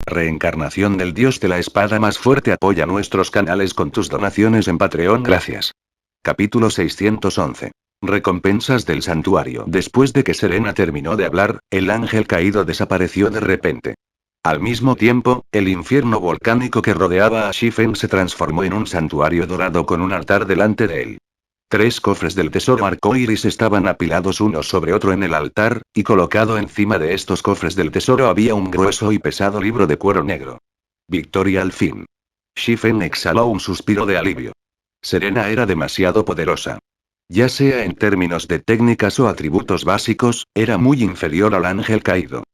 reencarnación del dios de la espada más fuerte. Apoya nuestros canales con tus donaciones en Patreon. Gracias. Capítulo 611. Recompensas del santuario. Después de que Serena terminó de hablar, el ángel caído desapareció de repente. Al mismo tiempo, el infierno volcánico que rodeaba a Shifen se transformó en un santuario dorado con un altar delante de él. 3 cofres del tesoro arcoíris estaban apilados uno sobre otro en el altar, y colocado encima de estos cofres del tesoro había un grueso y pesado libro de cuero negro. Victoria al fin. Shifen exhaló un suspiro de alivio. Serena era demasiado poderosa. Ya sea en términos de técnicas o atributos básicos, era muy inferior al ángel caído.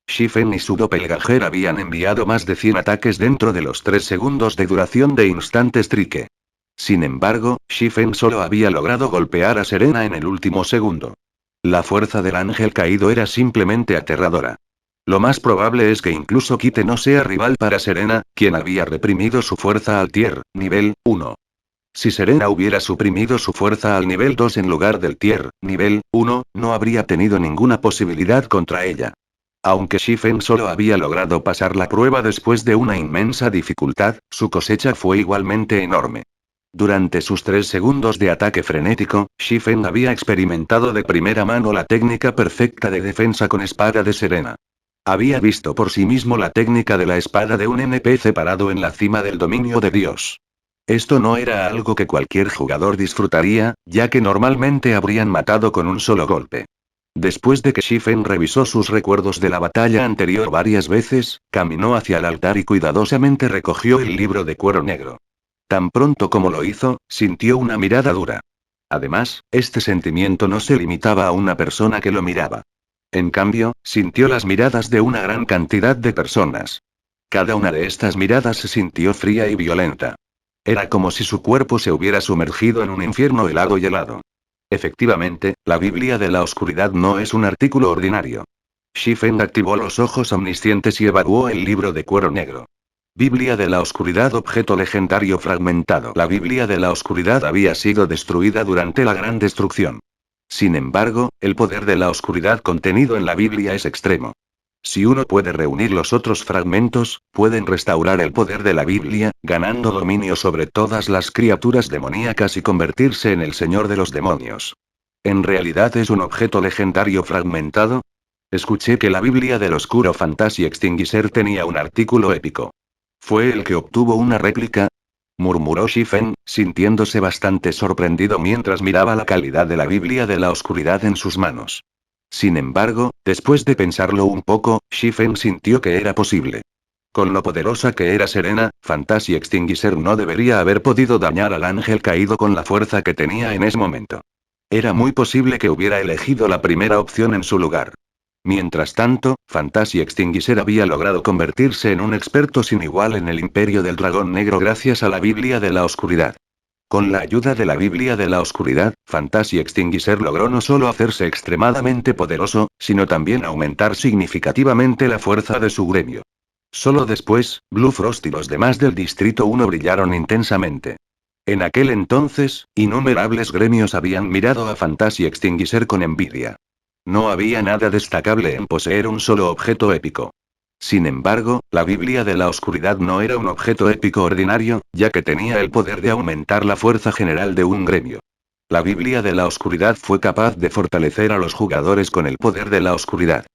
Shifen y su doppelganger habían enviado más de 100 ataques dentro de los 3 segundos de duración de Instant Strike. Sin embargo, Shifen solo había logrado golpear a Serena en el último segundo. La fuerza del ángel caído era simplemente aterradora. Lo más probable es que incluso Kite no sea rival para Serena, quien había reprimido su fuerza al tier, nivel 1. Si Serena hubiera suprimido su fuerza al nivel 2 en lugar del tier, nivel 1, no habría tenido ninguna posibilidad contra ella. Aunque Shifen solo había logrado pasar la prueba después de una inmensa dificultad, su cosecha fue igualmente enorme. Durante sus 3 segundos de ataque frenético, Shifen había experimentado de primera mano la técnica perfecta de defensa con espada de Serena. Había visto por sí mismo la técnica de la espada de un NPC parado en la cima del dominio de Dios. Esto no era algo que cualquier jugador disfrutaría, ya que normalmente habrían matado con un solo golpe. Después de que Shifen revisó sus recuerdos de la batalla anterior varias veces, caminó hacia el altar y cuidadosamente recogió el libro de cuero negro. Tan pronto como lo hizo, sintió una mirada dura. Además, este sentimiento no se limitaba a una persona que lo miraba. En cambio, sintió las miradas de una gran cantidad de personas. Cada una de estas miradas se sintió fría y violenta. Era como si su cuerpo se hubiera sumergido en un infierno helado y helado. Efectivamente, la Biblia de la Oscuridad no es un artículo ordinario. Shifen activó los ojos omniscientes y evaluó el libro de cuero negro. Biblia de la Oscuridad, objeto legendario fragmentado. La Biblia de la Oscuridad había sido destruida durante la Gran Destrucción. Sin embargo, el poder de la oscuridad contenido en la Biblia es extremo. Si uno puede reunir los otros fragmentos, pueden restaurar el poder de la Biblia, ganando dominio sobre todas las criaturas demoníacas y convertirse en el señor de los demonios. ¿En realidad es un objeto legendario fragmentado? Escuché que la Biblia del Oscuro Fantasy Extinguisher tenía un artículo épico. ¿Fue el que obtuvo una réplica?, murmuró Shifen, sintiéndose bastante sorprendido mientras miraba la calidad de la Biblia de la Oscuridad en sus manos. Sin embargo, después de pensarlo un poco, Shifen sintió que era posible. Con lo poderosa que era Serena, Fantasy Extinguisher no debería haber podido dañar al ángel caído con la fuerza que tenía en ese momento. Era muy posible que hubiera elegido la primera opción en su lugar. Mientras tanto, Fantasy Extinguisher había logrado convertirse en un experto sin igual en el Imperio del Dragón Negro gracias a la Biblia de la Oscuridad. Con la ayuda de la Biblia de la Oscuridad, Fantasy Extinguisher logró no solo hacerse extremadamente poderoso, sino también aumentar significativamente la fuerza de su gremio. Solo después, Blue Frost y los demás del Distrito 1 brillaron intensamente. En aquel entonces, innumerables gremios habían mirado a Fantasy Extinguisher con envidia. No había nada destacable en poseer un solo objeto épico. Sin embargo, la Biblia de la Oscuridad no era un objeto épico ordinario, ya que tenía el poder de aumentar la fuerza general de un gremio. La Biblia de la Oscuridad fue capaz de fortalecer a los jugadores con el poder de la oscuridad.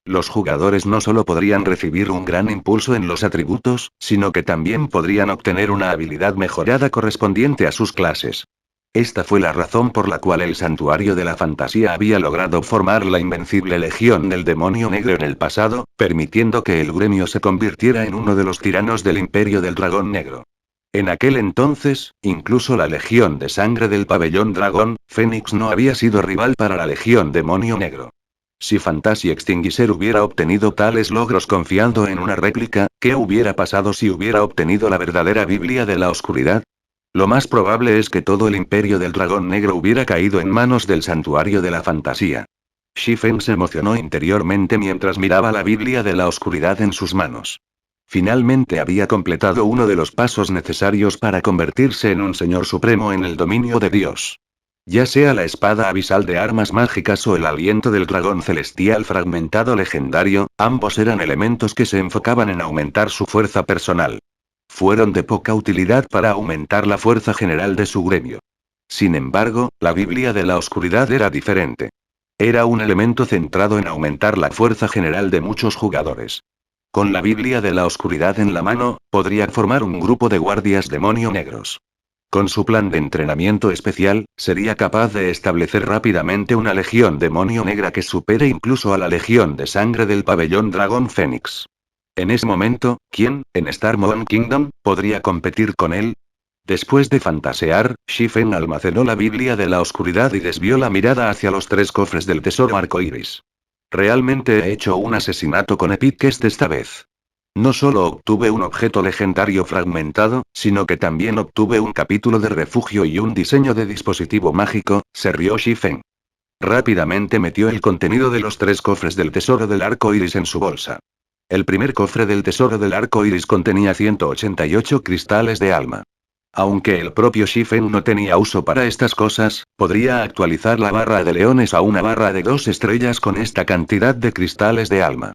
Los jugadores no solo podrían recibir un gran impulso en los atributos, sino que también podrían obtener una habilidad mejorada correspondiente a sus clases. Esta fue la razón por la cual el Santuario de la Fantasía había logrado formar la invencible Legión del Demonio Negro en el pasado, permitiendo que el gremio se convirtiera en uno de los tiranos del Imperio del Dragón Negro. En aquel entonces, incluso la Legión de Sangre del Pabellón Dragón, Fénix no había sido rival para la Legión Demonio Negro. Si Fantasy Extinguisher hubiera obtenido tales logros confiando en una réplica, ¿qué hubiera pasado si hubiera obtenido la verdadera Biblia de la Oscuridad? Lo más probable es que todo el Imperio del Dragón Negro hubiera caído en manos del Santuario de la Fantasía. Shifen se emocionó interiormente mientras miraba la Biblia de la Oscuridad en sus manos. Finalmente había completado uno de los pasos necesarios para convertirse en un Señor Supremo en el dominio de Dios. Ya sea la espada abisal de armas mágicas o el aliento del dragón celestial fragmentado legendario, ambos eran elementos que se enfocaban en aumentar su fuerza personal. Fueron de poca utilidad para aumentar la fuerza general de su gremio. Sin embargo, la Biblia de la Oscuridad era diferente. Era un elemento centrado en aumentar la fuerza general de muchos jugadores. Con la Biblia de la Oscuridad en la mano, podría formar un grupo de guardias demonio negros. Con su plan de entrenamiento especial, sería capaz de establecer rápidamente una legión demonio negra que supere incluso a la legión de sangre del pabellón Dragón Fénix. En ese momento, ¿quién, en Star Moon Kingdom, podría competir con él? Después de fantasear, Shifen almacenó la Biblia de la Oscuridad y desvió la mirada hacia los 3 cofres del tesoro arcoíris. Realmente he hecho un asesinato con Epicquest esta vez. No solo obtuve un objeto legendario fragmentado, sino que también obtuve un capítulo de refugio y un diseño de dispositivo mágico, se rió Shifen. Rápidamente metió el contenido de los 3 cofres del tesoro del arco iris en su bolsa. El primer cofre del tesoro del arco iris contenía 188 cristales de alma. Aunque el propio Shifen no tenía uso para estas cosas, podría actualizar la barra de leones a una barra de 2 estrellas con esta cantidad de cristales de alma.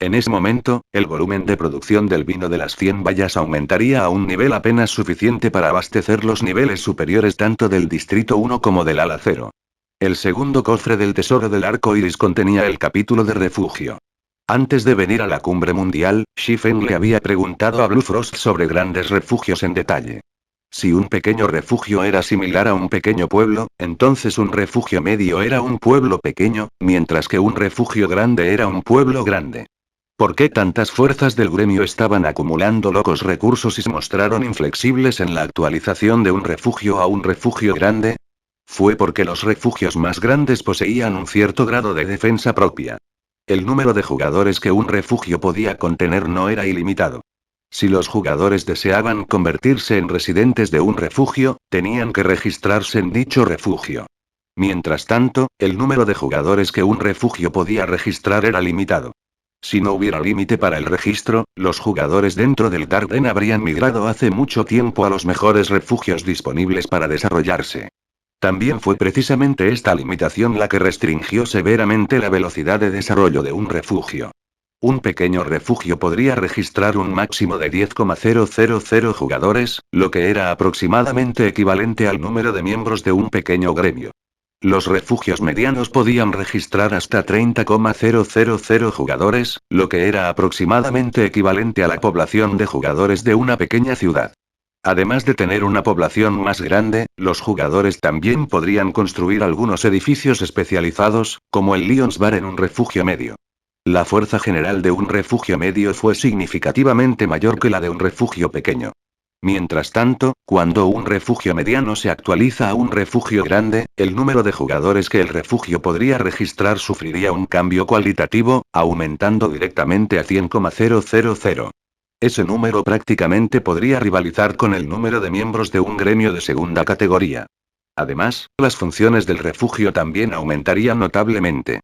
En ese momento, el volumen de producción del vino de las 100 vallas aumentaría a un nivel apenas suficiente para abastecer los niveles superiores tanto del Distrito 1 como del Ala 0. El segundo cofre del tesoro del arco iris contenía el capítulo de refugio. Antes de venir a la cumbre mundial, Shifen le había preguntado a Blue Frost sobre grandes refugios en detalle. Si un pequeño refugio era similar a un pequeño pueblo, entonces un refugio medio era un pueblo pequeño, mientras que un refugio grande era un pueblo grande. ¿Por qué tantas fuerzas del gremio estaban acumulando locos recursos y se mostraron inflexibles en la actualización de un refugio a un refugio grande? Fue porque los refugios más grandes poseían un cierto grado de defensa propia. El número de jugadores que un refugio podía contener no era ilimitado. Si los jugadores deseaban convertirse en residentes de un refugio, tenían que registrarse en dicho refugio. Mientras tanto, el número de jugadores que un refugio podía registrar era limitado. Si no hubiera límite para el registro, los jugadores dentro del Darkden habrían migrado hace mucho tiempo a los mejores refugios disponibles para desarrollarse. También fue precisamente esta limitación la que restringió severamente la velocidad de desarrollo de un refugio. Un pequeño refugio podría registrar un máximo de 10,000 jugadores, lo que era aproximadamente equivalente al número de miembros de un pequeño gremio. Los refugios medianos podían registrar hasta 30,000 jugadores, lo que era aproximadamente equivalente a la población de jugadores de una pequeña ciudad. Además de tener una población más grande, los jugadores también podrían construir algunos edificios especializados, como el Lions Bar en un refugio medio. La fuerza general de un refugio medio fue significativamente mayor que la de un refugio pequeño. Mientras tanto, cuando un refugio mediano se actualiza a un refugio grande, el número de jugadores que el refugio podría registrar sufriría un cambio cualitativo, aumentando directamente a 100,000. Ese número prácticamente podría rivalizar con el número de miembros de un gremio de segunda categoría. Además, las funciones del refugio también aumentarían notablemente.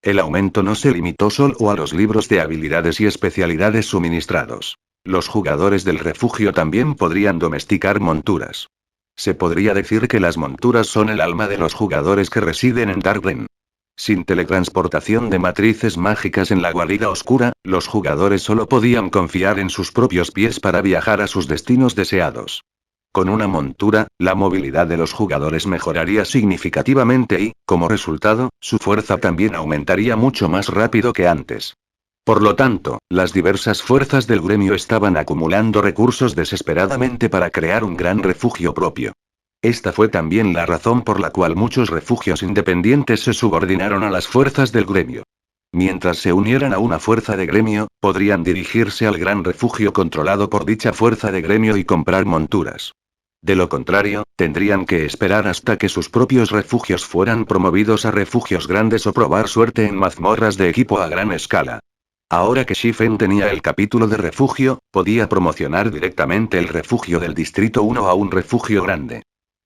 El aumento no se limitó solo a los libros de habilidades y especialidades suministrados. Los jugadores del refugio también podrían domesticar monturas. Se podría decir que las monturas son el alma de los jugadores que residen en Darkden. Sin teletransportación de matrices mágicas en la guarida oscura, los jugadores solo podían confiar en sus propios pies para viajar a sus destinos deseados. Con una montura, la movilidad de los jugadores mejoraría significativamente y, como resultado, su fuerza también aumentaría mucho más rápido que antes. Por lo tanto, las diversas fuerzas del gremio estaban acumulando recursos desesperadamente para crear un gran refugio propio. Esta fue también la razón por la cual muchos refugios independientes se subordinaron a las fuerzas del gremio. Mientras se unieran a una fuerza de gremio, podrían dirigirse al gran refugio controlado por dicha fuerza de gremio y comprar monturas. De lo contrario, tendrían que esperar hasta que sus propios refugios fueran promovidos a refugios grandes o probar suerte en mazmorras de equipo a gran escala. Ahora que Shifen tenía el capítulo de refugio, podía promocionar directamente el refugio del Distrito 1 a un refugio grande.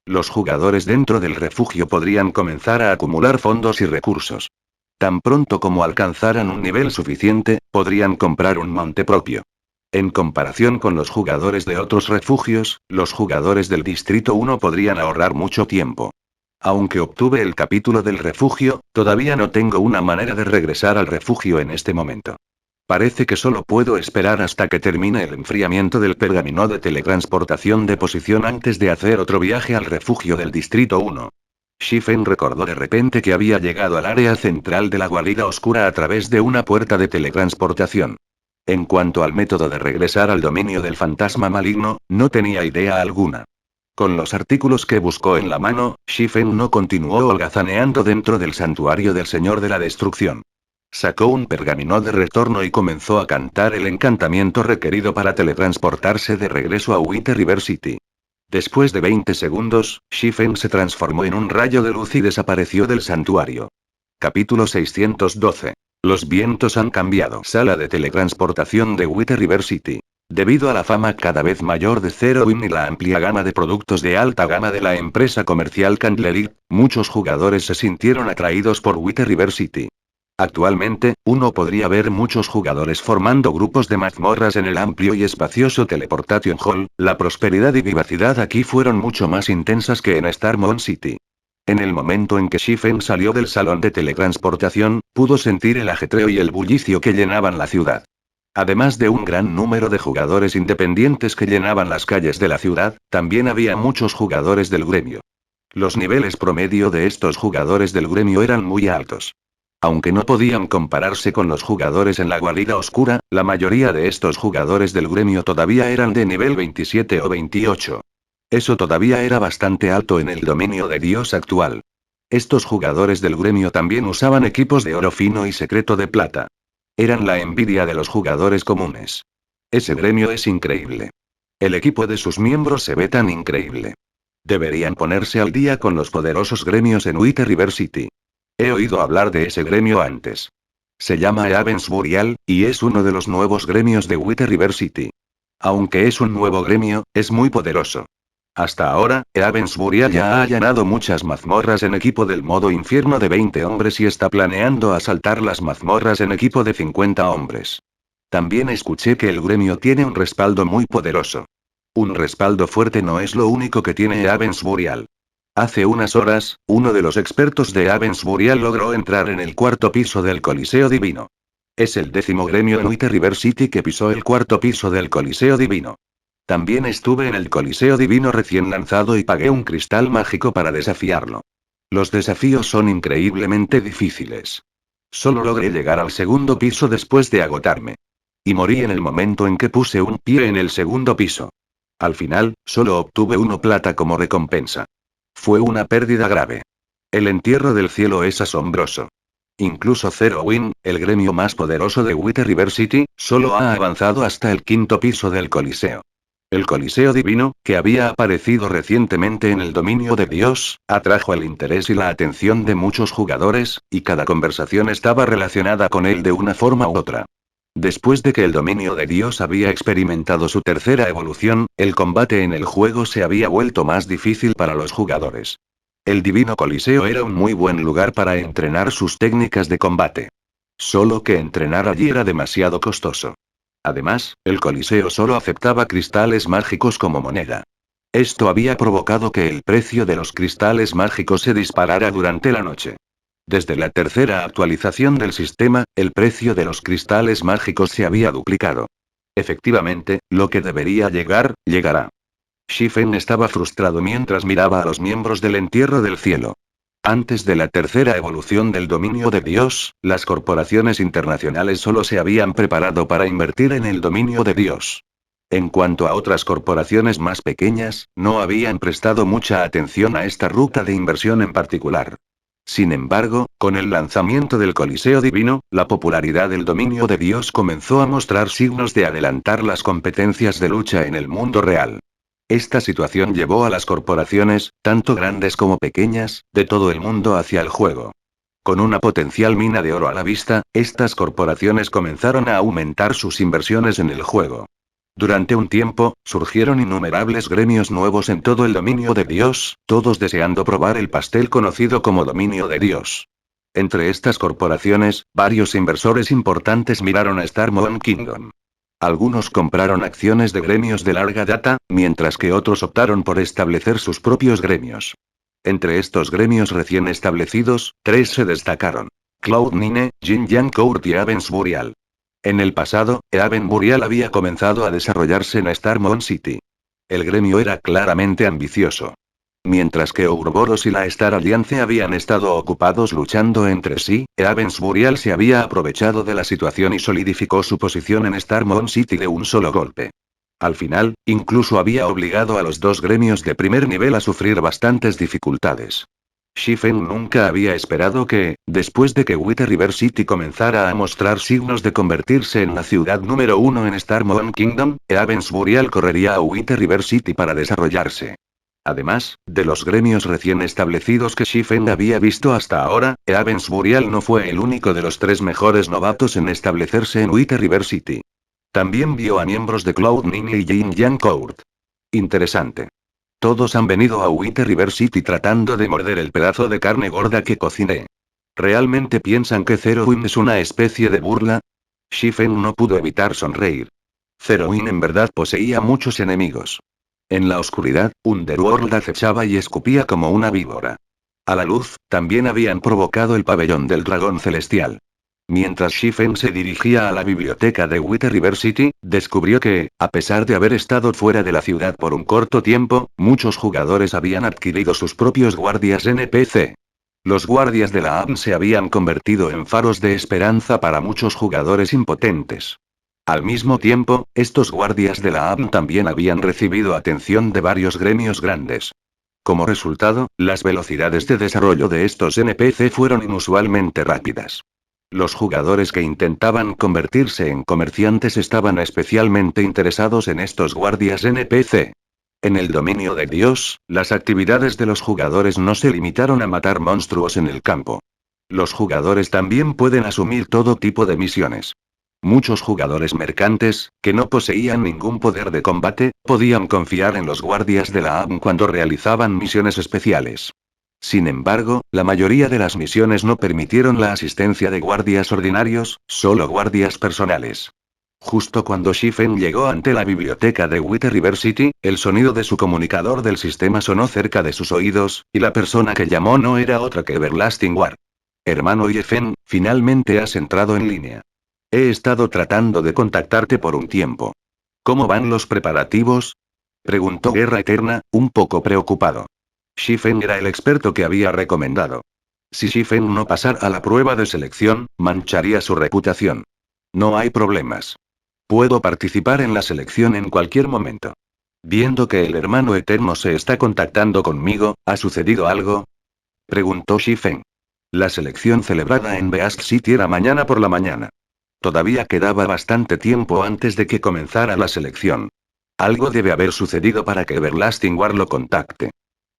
Los jugadores dentro del refugio podrían comenzar a acumular fondos y recursos. Tan pronto como alcanzaran un nivel suficiente, podrían comprar un monte propio. En comparación con los jugadores de otros refugios, los jugadores del Distrito 1 podrían ahorrar mucho tiempo. Aunque obtuve el capítulo del refugio, todavía no tengo una manera de regresar al refugio en este momento. Parece que solo puedo esperar hasta que termine el enfriamiento del pergamino de teletransportación de posición antes de hacer otro viaje al refugio del Distrito 1. Shifen recordó de repente que había llegado al área central de la guarida oscura a través de una puerta de teletransportación. En cuanto al método de regresar al dominio del fantasma maligno, no tenía idea alguna. Con los artículos que buscó en la mano, Shifen no continuó holgazaneando dentro del santuario del Señor de la Destrucción. Sacó un pergamino de retorno y comenzó a cantar el encantamiento requerido para teletransportarse de regreso a White River City. Después de 20 segundos, Shifen se transformó en un rayo de luz y desapareció del santuario. Capítulo 612. Los vientos han cambiado. Sala de teletransportación de White River City. Debido a la fama cada vez mayor de Zero Win y la amplia gama de productos de alta gama de la empresa comercial Candlery, muchos jugadores se sintieron atraídos por White River City. Actualmente, uno podría ver muchos jugadores formando grupos de mazmorras en el amplio y espacioso Teleportation Hall. La prosperidad y vivacidad aquí fueron mucho más intensas que en Starmount City. En el momento en que Shifen salió del salón de teletransportación, pudo sentir el ajetreo y el bullicio que llenaban la ciudad. Además de un gran número de jugadores independientes que llenaban las calles de la ciudad, también había muchos jugadores del gremio. Los niveles promedio de estos jugadores del gremio eran muy altos. Aunque no podían compararse con los jugadores en la guarida oscura, la mayoría de estos jugadores del gremio todavía eran de nivel 27 o 28. Eso todavía era bastante alto en el dominio de Dios actual. Estos jugadores del gremio también usaban equipos de oro fino y secreto de plata. Eran la envidia de los jugadores comunes. Ese gremio es increíble. El equipo de sus miembros se ve tan increíble. Deberían ponerse al día con los poderosos gremios en White River City. He oído hablar de ese gremio antes. Se llama Eavens Burial, y es uno de los nuevos gremios de White River City. Aunque es un nuevo gremio, es muy poderoso. Hasta ahora, Eavens Burial ya ha allanado muchas mazmorras en equipo del modo infierno de 20 hombres y está planeando asaltar las mazmorras en equipo de 50 hombres. También escuché que el gremio tiene un respaldo muy poderoso. Un respaldo fuerte no es lo único que tiene Eavens Burial. Hace unas horas, uno de los expertos de Eavens Burial logró entrar en el cuarto piso del Coliseo Divino. Es el 10º gremio en White River City que pisó el cuarto piso del Coliseo Divino. También estuve en el Coliseo Divino recién lanzado y pagué un cristal mágico para desafiarlo. Los desafíos son increíblemente difíciles. Solo logré llegar al segundo piso después de agotarme. Y morí en el momento en que puse un pie en el segundo piso. Al final, solo obtuve 1 plata como recompensa. Fue una pérdida grave. El entierro del cielo es asombroso. Incluso Zero Win, el gremio más poderoso de White River City, solo ha avanzado hasta el 5º piso del Coliseo. El Coliseo Divino, que había aparecido recientemente en el dominio de Dios, atrajo el interés y la atención de muchos jugadores, y cada conversación estaba relacionada con él de una forma u otra. Después de que el dominio de Dios había experimentado su tercera evolución, el combate en el juego se había vuelto más difícil para los jugadores. El Divino Coliseo era un muy buen lugar para entrenar sus técnicas de combate. Solo que entrenar allí era demasiado costoso. Además, el Coliseo solo aceptaba cristales mágicos como moneda. Esto había provocado que el precio de los cristales mágicos se disparara durante la noche. Desde la tercera actualización del sistema, el precio de los cristales mágicos se había duplicado. Efectivamente, lo que debería llegar, llegará. Shifen estaba frustrado mientras miraba a los miembros del entierro del cielo. Antes de la tercera evolución del dominio de Dios, las corporaciones internacionales solo se habían preparado para invertir en el dominio de Dios. En cuanto a otras corporaciones más pequeñas, no habían prestado mucha atención a esta ruta de inversión en particular. Sin embargo, con el lanzamiento del Coliseo Divino, la popularidad del dominio de Dios comenzó a mostrar signos de adelantar las competencias de lucha en el mundo real. Esta situación llevó a las corporaciones, tanto grandes como pequeñas, de todo el mundo hacia el juego. Con una potencial mina de oro a la vista, estas corporaciones comenzaron a aumentar sus inversiones en el juego. Durante un tiempo, surgieron innumerables gremios nuevos en todo el dominio de Dios, todos deseando probar el pastel conocido como dominio de Dios. Entre estas corporaciones, varios inversores importantes miraron a Starmount Kingdom. Algunos compraron acciones de gremios de larga data, mientras que otros optaron por establecer sus propios gremios. Entre estos gremios recién establecidos, 3 se destacaron: Cloud9, Jin Yang Court y Avens Burial. En el pasado, Avens Burial había comenzado a desarrollarse en Starmont City. El gremio era claramente ambicioso. Mientras que Ouroboros y la Star Alliance habían estado ocupados luchando entre sí, Avens Burial se había aprovechado de la situación y solidificó su posición en Starmont City de un solo golpe. Al final, incluso había obligado a los dos gremios de primer nivel a sufrir bastantes dificultades. Shifen nunca había esperado que, después de que Wither River City comenzara a mostrar signos de convertirse en la ciudad número 1 en Starmont Kingdom, Avens Burial correría a Wither River City para desarrollarse. Además, de los gremios recién establecidos que Shifen había visto hasta ahora, Avens Burial no fue el único de los 3 mejores novatos en establecerse en Wither River City. También vio a miembros de Cloud9 y Jin Yang Court. Interesante. Todos han venido a Wither River City tratando de morder el pedazo de carne gorda que cociné. ¿Realmente piensan que Zerowin es una especie de burla? Shifen no pudo evitar sonreír. Zerowin en verdad poseía muchos enemigos. En la oscuridad, Underworld acechaba y escupía como una víbora. A la luz, también habían provocado el pabellón del dragón celestial. Mientras Shifen se dirigía a la biblioteca de Wither River City, descubrió que, a pesar de haber estado fuera de la ciudad por un corto tiempo, muchos jugadores habían adquirido sus propios guardias NPC. Los guardias de la AM se habían convertido en faros de esperanza para muchos jugadores impotentes. Al mismo tiempo, estos guardias de la AM también habían recibido atención de varios gremios grandes. Como resultado, las velocidades de desarrollo de estos NPC fueron inusualmente rápidas. Los jugadores que intentaban convertirse en comerciantes estaban especialmente interesados en estos guardias NPC. En el dominio de Dios, las actividades de los jugadores no se limitaron a matar monstruos en el campo. Los jugadores también pueden asumir todo tipo de misiones. Muchos jugadores mercantes, que no poseían ningún poder de combate, podían confiar en los guardias de la AM cuando realizaban misiones especiales. Sin embargo, la mayoría de las misiones no permitieron la asistencia de guardias ordinarios, solo guardias personales. Justo cuando Shifen llegó ante la biblioteca de Wither River City, el sonido de su comunicador del sistema sonó cerca de sus oídos, y la persona que llamó no era otra que Everlasting War. Hermano Yefen, finalmente has entrado en línea. He estado tratando de contactarte por un tiempo. ¿Cómo van los preparativos? Preguntó Guerra Eterna, un poco preocupado. Shifen era el experto que había recomendado. Si Shifen no pasara a la prueba de selección, mancharía su reputación. No hay problemas. Puedo participar en la selección en cualquier momento. Viendo que el hermano eterno se está contactando conmigo, ¿ha sucedido algo? Preguntó Shifen. La selección celebrada en Beast City era mañana por la mañana. Todavía quedaba bastante tiempo antes de que comenzara la selección. Algo debe haber sucedido para que Everlasting War lo contacte.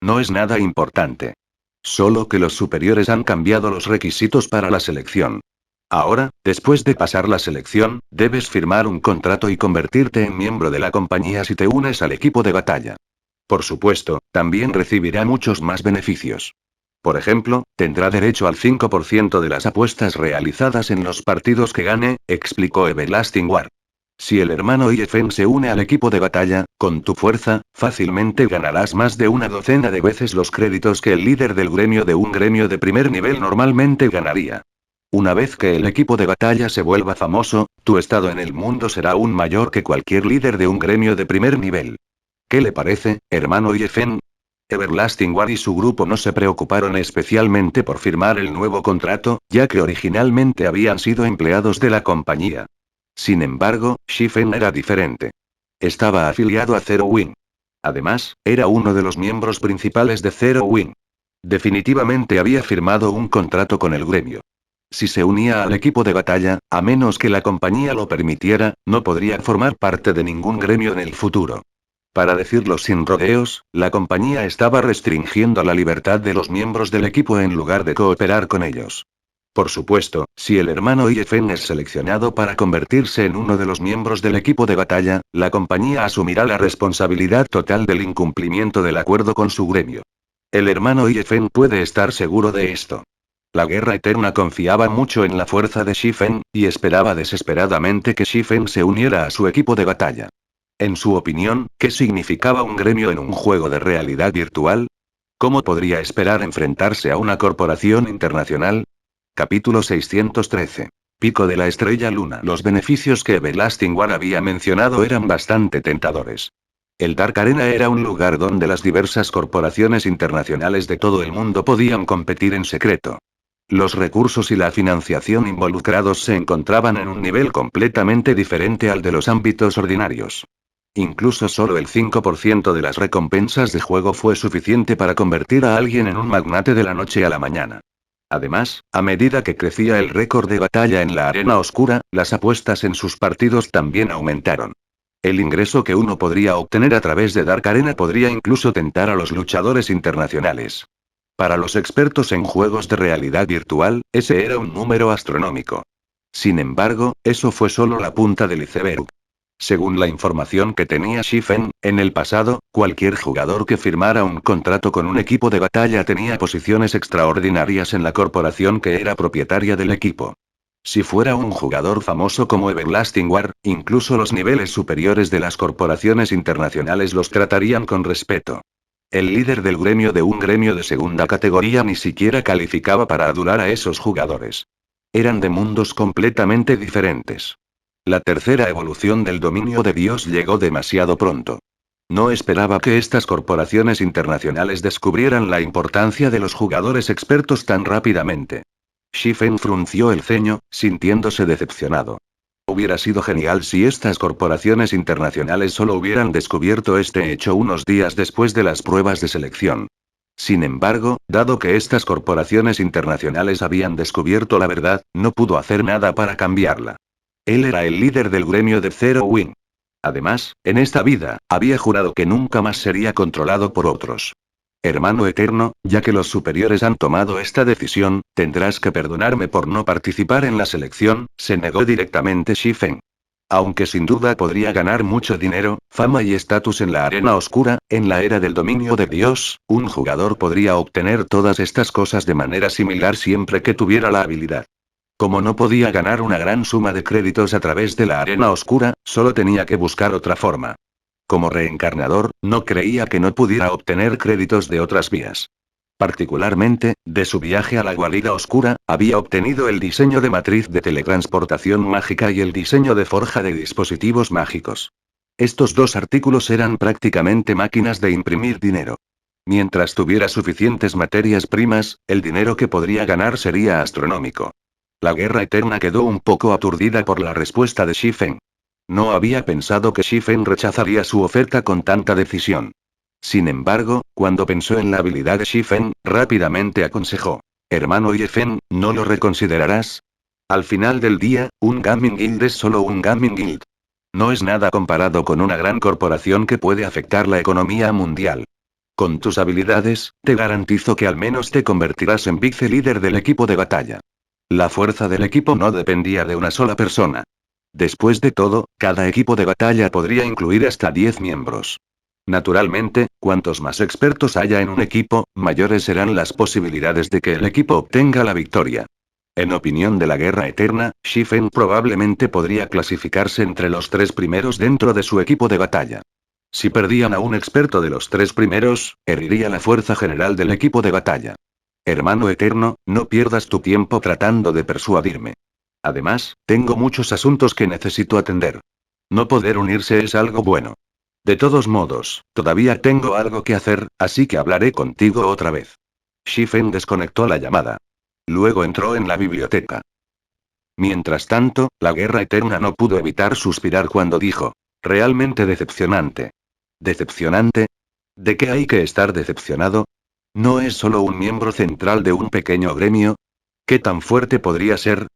No es nada importante. Solo que los superiores han cambiado los requisitos para la selección. Ahora, después de pasar la selección, debes firmar un contrato y convertirte en miembro de la compañía si te unes al equipo de batalla. Por supuesto, también recibirá muchos más beneficios. Por ejemplo, tendrá derecho al 5% de las apuestas realizadas en los partidos que gane, explicó Everlasting War. Si el hermano Yefen se une al equipo de batalla, con tu fuerza, fácilmente ganarás más de una docena de veces los créditos que el líder del gremio de un gremio de primer nivel normalmente ganaría. Una vez que el equipo de batalla se vuelva famoso, tu estado en el mundo será aún mayor que cualquier líder de un gremio de primer nivel. ¿Qué le parece, hermano Yefen? Everlasting War y su grupo no se preocuparon especialmente por firmar el nuevo contrato, ya que originalmente habían sido empleados de la compañía. Sin embargo, Shifen era diferente. Estaba afiliado a Zerowin. Además, era uno de los miembros principales de Zerowin. Definitivamente había firmado un contrato con el gremio. Si se unía al equipo de batalla, a menos que la compañía lo permitiera, no podría formar parte de ningún gremio en el futuro. Para decirlo sin rodeos, la compañía estaba restringiendo la libertad de los miembros del equipo en lugar de cooperar con ellos. Por supuesto, si el hermano Yefen es seleccionado para convertirse en uno de los miembros del equipo de batalla, la compañía asumirá la responsabilidad total del incumplimiento del acuerdo con su gremio. El hermano Yefen puede estar seguro de esto. La Guerra Eterna confiaba mucho en la fuerza de Shifen, y esperaba desesperadamente que Shifen se uniera a su equipo de batalla. En su opinión, ¿qué significaba un gremio en un juego de realidad virtual? ¿Cómo podría esperar enfrentarse a una corporación internacional? Capítulo 613. Pico de la Estrella Luna. Los beneficios que Everlasting One había mencionado eran bastante tentadores. El Dark Arena era un lugar donde las diversas corporaciones internacionales de todo el mundo podían competir en secreto. Los recursos y la financiación involucrados se encontraban en un nivel completamente diferente al de los ámbitos ordinarios. Incluso solo el 5% de las recompensas de juego fue suficiente para convertir a alguien en un magnate de la noche a la mañana. Además, a medida que crecía el récord de batalla en la arena oscura, las apuestas en sus partidos también aumentaron. El ingreso que uno podría obtener a través de Dark Arena podría incluso tentar a los luchadores internacionales. Para los expertos en juegos de realidad virtual, ese era un número astronómico. Sin embargo, eso fue solo la punta del iceberg. Según la información que tenía Shifen, en el pasado, cualquier jugador que firmara un contrato con un equipo de batalla tenía posiciones extraordinarias en la corporación que era propietaria del equipo. Si fuera un jugador famoso como Everlasting War, incluso los niveles superiores de las corporaciones internacionales los tratarían con respeto. El líder del gremio de un gremio de segunda categoría ni siquiera calificaba para adular a esos jugadores. Eran de mundos completamente diferentes. La tercera evolución del dominio de Dios llegó demasiado pronto. No esperaba que estas corporaciones internacionales descubrieran la importancia de los jugadores expertos tan rápidamente. Shifen frunció el ceño, sintiéndose decepcionado. Hubiera sido genial si estas corporaciones internacionales solo hubieran descubierto este hecho unos días después de las pruebas de selección. Sin embargo, dado que estas corporaciones internacionales habían descubierto la verdad, no pudo hacer nada para cambiarla. Él era el líder del gremio de Zero Wing. Además, en esta vida, había jurado que nunca más sería controlado por otros. Hermano eterno, ya que los superiores han tomado esta decisión, tendrás que perdonarme por no participar en la selección, se negó directamente Shifen. Aunque sin duda podría ganar mucho dinero, fama y estatus en la arena oscura, en la era del dominio de Dios, un jugador podría obtener todas estas cosas de manera similar siempre que tuviera la habilidad. Como no podía ganar una gran suma de créditos a través de la arena oscura, solo tenía que buscar otra forma. Como reencarnador, no creía que no pudiera obtener créditos de otras vías. Particularmente, de su viaje a la guarida oscura, había obtenido el diseño de matriz de teletransportación mágica y el diseño de forja de dispositivos mágicos. Estos dos artículos eran prácticamente máquinas de imprimir dinero. Mientras tuviera suficientes materias primas, el dinero que podría ganar sería astronómico. La Guerra Eterna quedó un poco aturdida por la respuesta de Shifen. No había pensado que Shifen rechazaría su oferta con tanta decisión. Sin embargo, cuando pensó en la habilidad de Shifen, rápidamente aconsejó: hermano Yefen, ¿no lo reconsiderarás? Al final del día, un Gaming Guild es solo un Gaming Guild. No es nada comparado con una gran corporación que puede afectar la economía mundial. Con tus habilidades, te garantizo que al menos te convertirás en vice líder del equipo de batalla. La fuerza del equipo no dependía de una sola persona. Después de todo, cada equipo de batalla podría incluir hasta 10 miembros. Naturalmente, cuantos más expertos haya en un equipo, mayores serán las posibilidades de que el equipo obtenga la victoria. En opinión de la Guerra Eterna, Shifen probablemente podría clasificarse entre los 3 primeros dentro de su equipo de batalla. Si perdían a un experto de los 3 primeros, heriría la fuerza general del equipo de batalla. Hermano eterno, no pierdas tu tiempo tratando de persuadirme. Además, tengo muchos asuntos que necesito atender. No poder unirse es algo bueno. De todos modos, todavía tengo algo que hacer, así que hablaré contigo otra vez. Shifen desconectó la llamada. Luego entró en la biblioteca. Mientras tanto, la Guerra Eterna no pudo evitar suspirar cuando dijo: realmente decepcionante. ¿Decepcionante? ¿De qué hay que estar decepcionado? ¿No es solo un miembro central de un pequeño gremio? ¿Qué tan fuerte podría ser?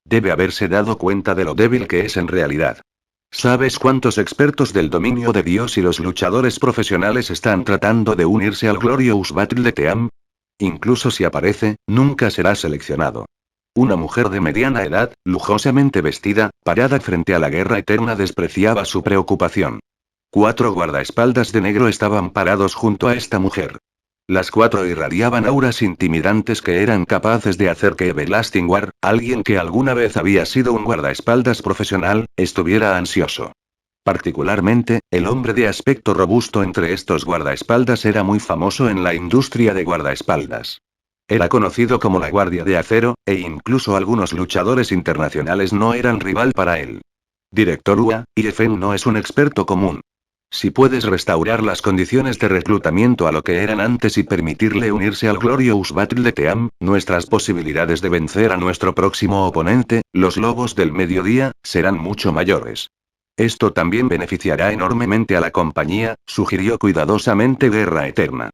Debe haberse dado cuenta de lo débil que es en realidad. ¿Sabes cuántos expertos del dominio de Dios y los luchadores profesionales están tratando de unirse al Glorious Battle de Team? Incluso si aparece, nunca será seleccionado. Una mujer de mediana edad, lujosamente vestida, parada frente a la Guerra Eterna despreciaba su preocupación. 4 guardaespaldas de negro estaban parados junto a esta mujer. Las 4 irradiaban auras intimidantes que eran capaces de hacer que Everlasting War, alguien que alguna vez había sido un guardaespaldas profesional, estuviera ansioso. Particularmente, el hombre de aspecto robusto entre estos guardaespaldas era muy famoso en la industria de guardaespaldas. Era conocido como la Guardia de Acero, e incluso algunos luchadores internacionales no eran rival para él. Director Ua, Iefeng no es un experto común. Si puedes restaurar las condiciones de reclutamiento a lo que eran antes y permitirle unirse al Glorious Battle de Team, nuestras posibilidades de vencer a nuestro próximo oponente, los Lobos del Mediodía, serán mucho mayores. Esto también beneficiará enormemente a la compañía, sugirió cuidadosamente Guerra Eterna.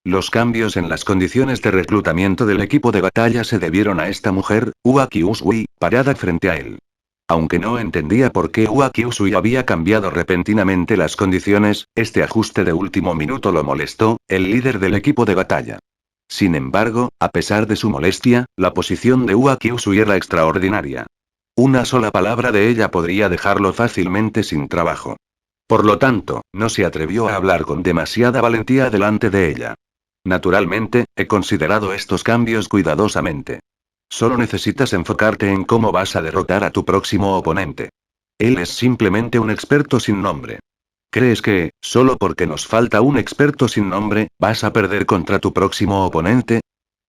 Los cambios en las condiciones de reclutamiento del equipo de batalla se debieron a esta mujer, Ua Kyusui, parada frente a él. Aunque no entendía por qué Ua Kyusui había cambiado repentinamente las condiciones, este ajuste de último minuto lo molestó, el líder del equipo de batalla. Sin embargo, a pesar de su molestia, la posición de Ua Kyusui era extraordinaria. Una sola palabra de ella podría dejarlo fácilmente sin trabajo. Por lo tanto, no se atrevió a hablar con demasiada valentía delante de ella. Naturalmente, he considerado estos cambios cuidadosamente. Solo necesitas enfocarte en cómo vas a derrotar a tu próximo oponente. Él es simplemente un experto sin nombre. ¿Crees que, solo porque nos falta un experto sin nombre, vas a perder contra tu próximo oponente?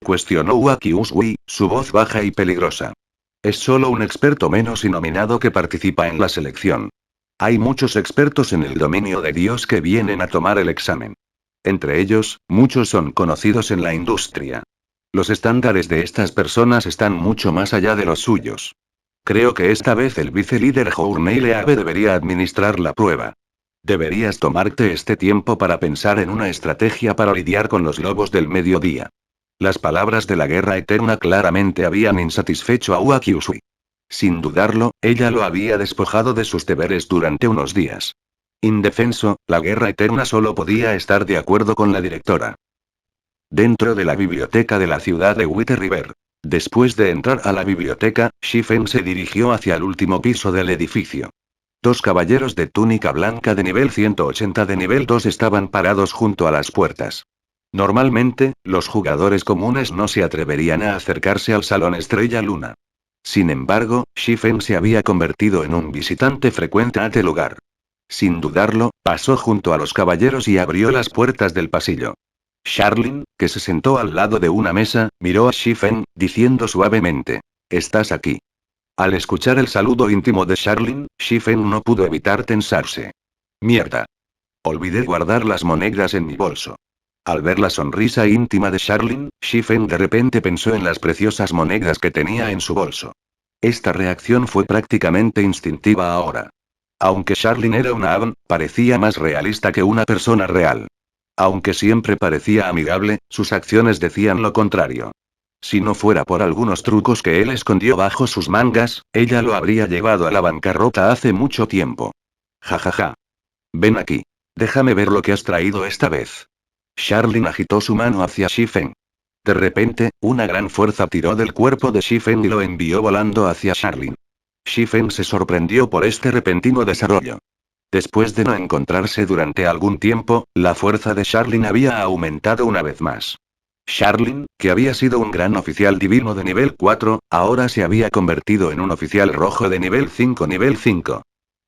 Cuestionó Ua Kyusui, su voz baja y peligrosa. Es solo un experto menos y nominado que participa en la selección. Hay muchos expertos en el dominio de Dios que vienen a tomar el examen. Entre ellos, muchos son conocidos en la industria. Los estándares de estas personas están mucho más allá de los suyos. Creo que esta vez el vicelíder Journey Leave debería administrar la prueba. Deberías tomarte este tiempo para pensar en una estrategia para lidiar con los lobos del mediodía. Las palabras de la Guerra Eterna claramente habían insatisfecho a Ua Kyusui. Sin dudarlo, ella lo había despojado de sus deberes durante unos días. Indefenso, la Guerra Eterna solo podía estar de acuerdo con la directora. Dentro de la biblioteca de la ciudad de White River. Después de entrar a la biblioteca, Shifen se dirigió hacia el último piso del edificio. Dos caballeros de túnica blanca de nivel 180 de nivel 2 estaban parados junto a las puertas. Normalmente, los jugadores comunes no se atreverían a acercarse al Salón Estrella Luna. Sin embargo, Shifen se había convertido en un visitante frecuente a aquel lugar. Sin dudarlo, pasó junto a los caballeros y abrió las puertas del pasillo. Charlene, que se sentó al lado de una mesa, miró a Shifen, diciendo suavemente: «¿Estás aquí?». Al escuchar el saludo íntimo de Charlene, Shifen no pudo evitar tensarse. «Mierda. Olvidé guardar las monedas en mi bolso». Al ver la sonrisa íntima de Charlene, Shifen de repente pensó en las preciosas monedas que tenía en su bolso. Esta reacción fue prácticamente instintiva ahora. Aunque Charlene era una Avan, parecía más realista que una persona real. Aunque siempre parecía amigable, sus acciones decían lo contrario. Si no fuera por algunos trucos que él escondió bajo sus mangas, ella lo habría llevado a la bancarrota hace mucho tiempo. Jajaja. Ven aquí. Déjame ver lo que has traído esta vez. Charlene agitó su mano hacia Shifen. De repente, una gran fuerza tiró del cuerpo de Shifen y lo envió volando hacia Charlene. Shifen se sorprendió por este repentino desarrollo. Después de no encontrarse durante algún tiempo, la fuerza de Charlene había aumentado una vez más. Charlene, que había sido un gran oficial divino de nivel 4, ahora se había convertido en un oficial rojo de nivel 5 nivel 5.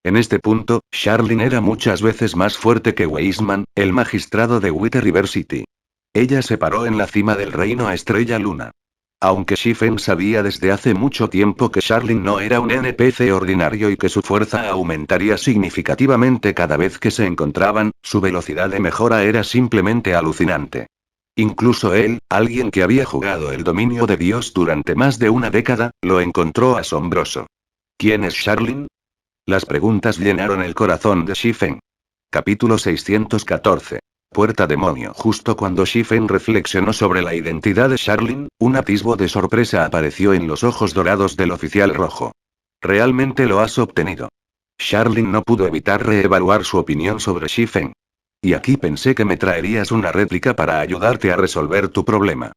En este punto, Charlene era muchas veces más fuerte que Weisman, el magistrado de White River City. Ella se paró en la cima del reino a Estrella Luna. Aunque Shifen sabía desde hace mucho tiempo que Charlene no era un NPC ordinario y que su fuerza aumentaría significativamente cada vez que se encontraban, su velocidad de mejora era simplemente alucinante. Incluso él, alguien que había jugado el dominio de Dios durante más de una década, lo encontró asombroso. ¿Quién es Charlene? Las preguntas llenaron el corazón de Shifen. Capítulo 614. Puerta demonio. Justo cuando Shifen reflexionó sobre la identidad de Charlene, un atisbo de sorpresa apareció en los ojos dorados del oficial rojo. Realmente lo has obtenido. Charlene no pudo evitar reevaluar su opinión sobre Shifen. Y aquí pensé que me traerías una réplica para ayudarte a resolver tu problema.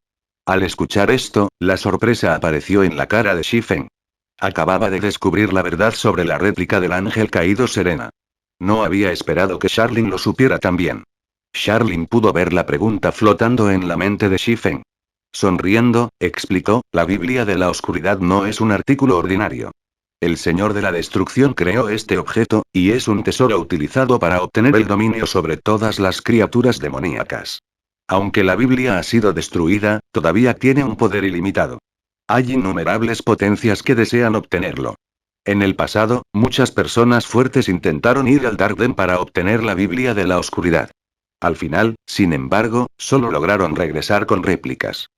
Al escuchar esto, la sorpresa apareció en la cara de Shifen. Acababa de descubrir la verdad sobre la réplica del ángel caído Serena. No había esperado que Charlene lo supiera también. Charlene pudo ver la pregunta flotando en la mente de Shifen. Sonriendo, explicó: la Biblia de la Oscuridad no es un artículo ordinario. El Señor de la Destrucción creó este objeto, y es un tesoro utilizado para obtener el dominio sobre todas las criaturas demoníacas. Aunque la Biblia ha sido destruida, todavía tiene un poder ilimitado. Hay innumerables potencias que desean obtenerlo. En el pasado, muchas personas fuertes intentaron ir al Darkden para obtener la Biblia de la Oscuridad. Al final, sin embargo, solo lograron regresar con réplicas.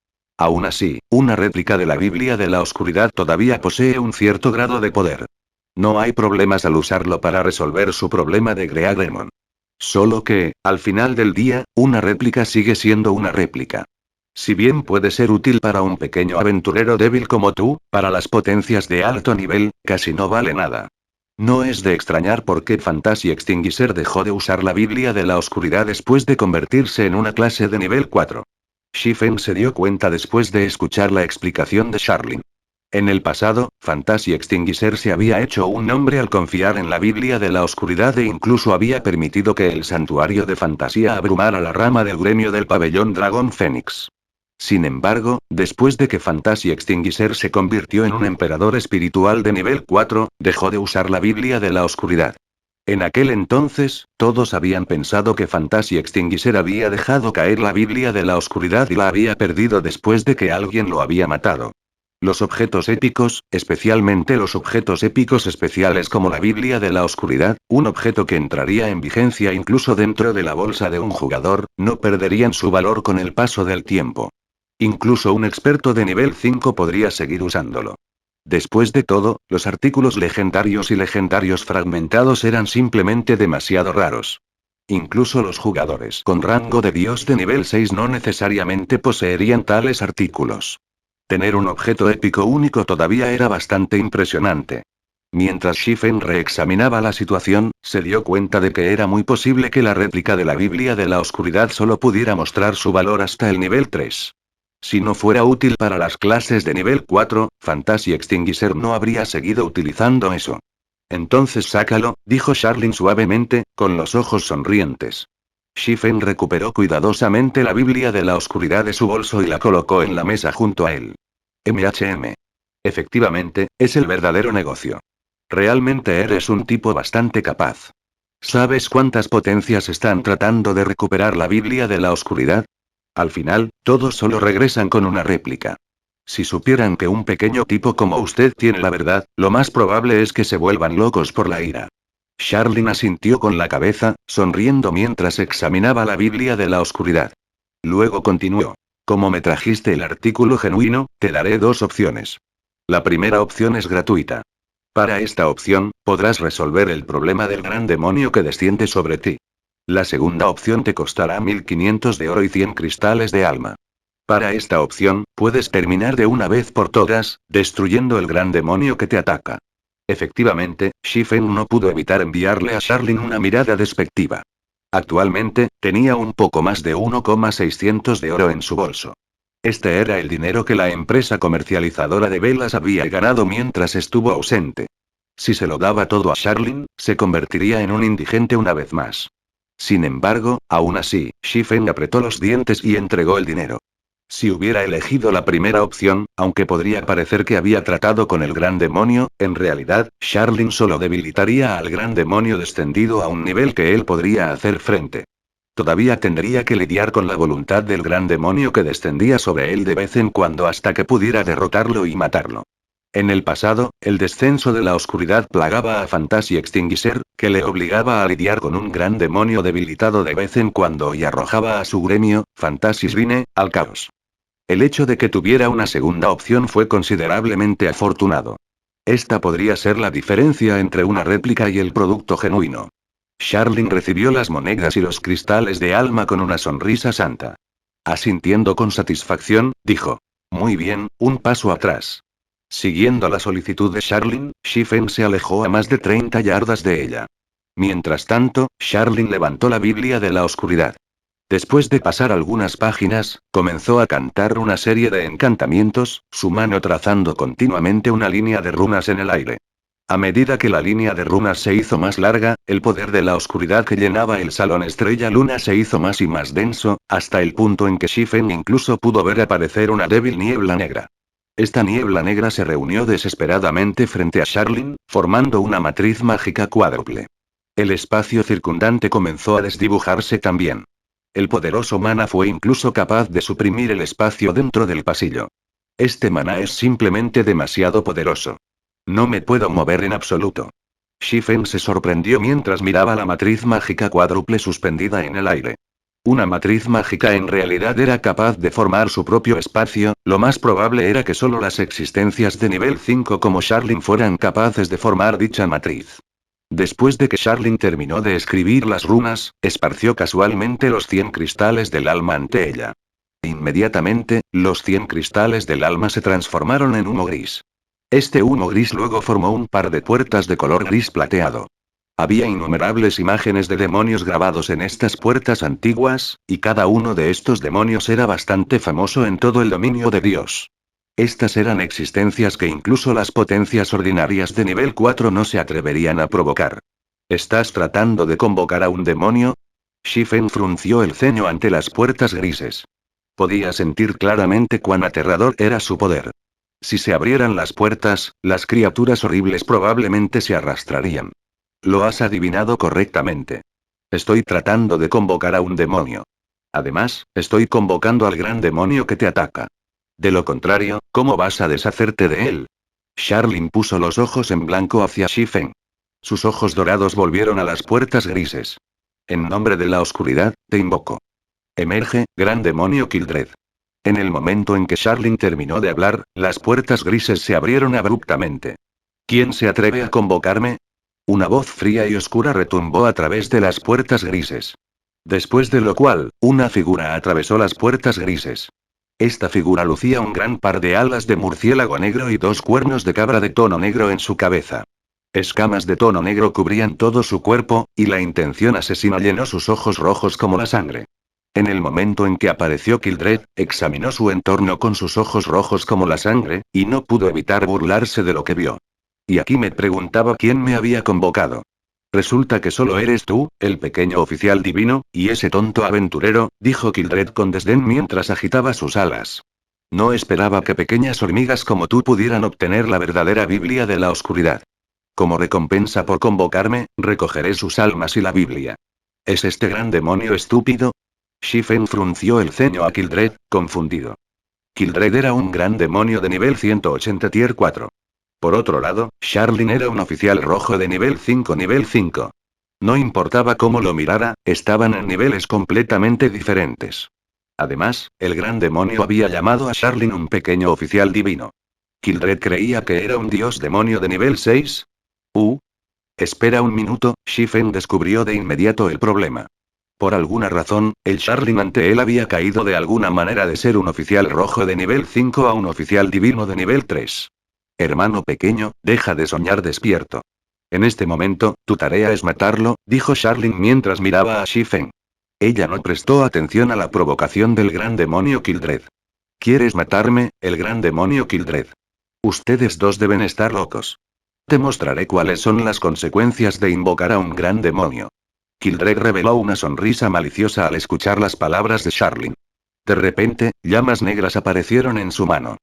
Aún así, una réplica de la Biblia de la Oscuridad todavía posee un cierto grado de poder. No hay problemas al usarlo para resolver su problema de Great. Solo que, al final del día, una réplica sigue siendo una réplica. Si bien puede ser útil para un pequeño aventurero débil como tú, para las potencias de alto nivel, casi no vale nada. No es de extrañar por qué Fantasy Extinguisher dejó de usar la Biblia de la Oscuridad después de convertirse en una clase de nivel 4. Shifen se dio cuenta después de escuchar la explicación de Charlene. En el pasado, Fantasy Extinguisher se había hecho un nombre al confiar en la Biblia de la Oscuridad e incluso había permitido que el santuario de fantasía abrumara la rama del gremio del pabellón Dragón Fénix. Sin embargo, después de que Fantasy Extinguisher se convirtió en un emperador espiritual de nivel 4, dejó de usar la Biblia de la Oscuridad. En aquel entonces, todos habían pensado que Fantasy Extinguisher había dejado caer la Biblia de la Oscuridad y la había perdido después de que alguien lo había matado. Los objetos épicos, especialmente los objetos épicos especiales como la Biblia de la Oscuridad, un objeto que entraría en vigencia incluso dentro de la bolsa de un jugador, no perderían su valor con el paso del tiempo. Incluso un experto de nivel 5 podría seguir usándolo. Después de todo, los artículos legendarios y legendarios fragmentados eran simplemente demasiado raros. Incluso los jugadores con rango de dios de nivel 6 no necesariamente poseerían tales artículos. Tener un objeto épico único todavía era bastante impresionante. Mientras Shifen reexaminaba la situación, se dio cuenta de que era muy posible que la réplica de la Biblia de la Oscuridad solo pudiera mostrar su valor hasta el nivel 3. Si no fuera útil para las clases de nivel 4, Fantasy Extinguisher no habría seguido utilizando eso. Entonces sácalo, dijo Charlene suavemente, con los ojos sonrientes. Shifen recuperó cuidadosamente la Biblia de la Oscuridad de su bolso y la colocó en la mesa junto a él. Efectivamente, es el verdadero negocio. Realmente eres un tipo bastante capaz. ¿Sabes cuántas potencias están tratando de recuperar la Biblia de la Oscuridad? Al final, todos solo regresan con una réplica. Si supieran que un pequeño tipo como usted tiene la verdad, lo más probable es que se vuelvan locos por la ira. Charlene asintió con la cabeza, sonriendo mientras examinaba la Biblia de la Oscuridad. Luego continuó. Como me trajiste el artículo genuino, te daré dos opciones. La primera opción es gratuita. Para esta opción, podrás resolver el problema del gran demonio que desciende sobre ti. La segunda opción te costará 1500 de oro y 100 cristales de alma. Para esta opción, puedes terminar de una vez por todas, destruyendo el gran demonio que te ataca. Efectivamente, Shifen no pudo evitar enviarle a Charlene una mirada despectiva. Actualmente, tenía un poco más de 1,600 de oro en su bolso. Este era el dinero que la empresa comercializadora de velas había ganado mientras estuvo ausente. Si se lo daba todo a Charlene, se convertiría en un indigente una vez más. Sin embargo, aún así, Shifen apretó los dientes y entregó el dinero. Si hubiera elegido la primera opción, aunque podría parecer que había tratado con el gran demonio, en realidad, Charlene solo debilitaría al gran demonio descendido a un nivel que él podría hacer frente. Todavía tendría que lidiar con la voluntad del gran demonio que descendía sobre él de vez en cuando hasta que pudiera derrotarlo y matarlo. En el pasado, el descenso de la oscuridad plagaba a Fantasy Extinguisher, que le obligaba a lidiar con un gran demonio debilitado de vez en cuando y arrojaba a su gremio, Fantasy Shrine, al caos. El hecho de que tuviera una segunda opción fue considerablemente afortunado. Esta podría ser la diferencia entre una réplica y el producto genuino. Charlene recibió las monedas y los cristales de alma con una sonrisa santa. Asintiendo con satisfacción, dijo: muy bien, un paso atrás. Siguiendo la solicitud de Charlene, Shifen se alejó a más de 30 yardas de ella. Mientras tanto, Charlene levantó la Biblia de la Oscuridad. Después de pasar algunas páginas, comenzó a cantar una serie de encantamientos, su mano trazando continuamente una línea de runas en el aire. A medida que la línea de runas se hizo más larga, el poder de la oscuridad que llenaba el salón Estrella Luna se hizo más y más denso, hasta el punto en que Shifen incluso pudo ver aparecer una débil niebla negra. Esta niebla negra se reunió desesperadamente frente a Charlene, formando una matriz mágica cuádruple. El espacio circundante comenzó a desdibujarse también. El poderoso maná fue incluso capaz de suprimir el espacio dentro del pasillo. Este maná es simplemente demasiado poderoso. No me puedo mover en absoluto. Shifen se sorprendió mientras miraba la matriz mágica cuádruple suspendida en el aire. Una matriz mágica en realidad era capaz de formar su propio espacio, lo más probable era que solo las existencias de nivel 5 como Charlene fueran capaces de formar dicha matriz. Después de que Charlene terminó de escribir las runas, esparció casualmente los 100 cristales del alma ante ella. Inmediatamente, los 100 cristales del alma se transformaron en humo gris. Este humo gris luego formó un par de puertas de color gris plateado. Había innumerables imágenes de demonios grabados en estas puertas antiguas, y cada uno de estos demonios era bastante famoso en todo el dominio de Dios. Estas eran existencias que incluso las potencias ordinarias de nivel 4 no se atreverían a provocar. ¿Estás tratando de convocar a un demonio? Shifen frunció el ceño ante las puertas grises. Podía sentir claramente cuán aterrador era su poder. Si se abrieran las puertas, las criaturas horribles probablemente se arrastrarían. Lo has adivinado correctamente. Estoy tratando de convocar a un demonio. Además, estoy convocando al gran demonio que te ataca. De lo contrario, ¿cómo vas a deshacerte de él? Charlene puso los ojos en blanco hacia Shifen. Sus ojos dorados volvieron a las puertas grises. En nombre de la oscuridad, te invoco. Emerge, gran demonio Kildred. En el momento en que Charlene terminó de hablar, las puertas grises se abrieron abruptamente. ¿Quién se atreve a convocarme? Una voz fría y oscura retumbó a través de las puertas grises. Después de lo cual, una figura atravesó las puertas grises. Esta figura lucía un gran par de alas de murciélago negro y 2 cuernos de cabra de tono negro en su cabeza. Escamas de tono negro cubrían todo su cuerpo, y la intención asesina llenó sus ojos rojos como la sangre. En el momento en que apareció Kildred, examinó su entorno con sus ojos rojos como la sangre, y no pudo evitar burlarse de lo que vio. Y aquí me preguntaba quién me había convocado. Resulta que solo eres tú, el pequeño oficial divino, y ese tonto aventurero, dijo Kildred con desdén mientras agitaba sus alas. No esperaba que pequeñas hormigas como tú pudieran obtener la verdadera Biblia de la oscuridad. Como recompensa por convocarme, recogeré sus almas y la Biblia. ¿Es este gran demonio estúpido? Shifen frunció el ceño a Kildred, confundido. Kildred era un gran demonio de nivel 180 tier 4. Por otro lado, Charlene era un oficial rojo de nivel 5 nivel 5. No importaba cómo lo mirara, estaban en niveles completamente diferentes. Además, el gran demonio había llamado a Charlene un pequeño oficial divino. ¿Kildred creía que era un dios demonio de nivel 6? Espera un minuto, Shifen descubrió de inmediato el problema. Por alguna razón, el Charlene ante él había caído de alguna manera de ser un oficial rojo de nivel 5 a un oficial divino de nivel 3. Hermano pequeño, deja de soñar despierto. En este momento, tu tarea es matarlo, dijo Charlene mientras miraba a Shifen. Ella no prestó atención a la provocación del gran demonio Kildred. ¿Quieres matarme, el gran demonio Kildred? Ustedes dos deben estar locos. Te mostraré cuáles son las consecuencias de invocar a un gran demonio. Kildred reveló una sonrisa maliciosa al escuchar las palabras de Charlene. De repente, llamas negras aparecieron en su mano.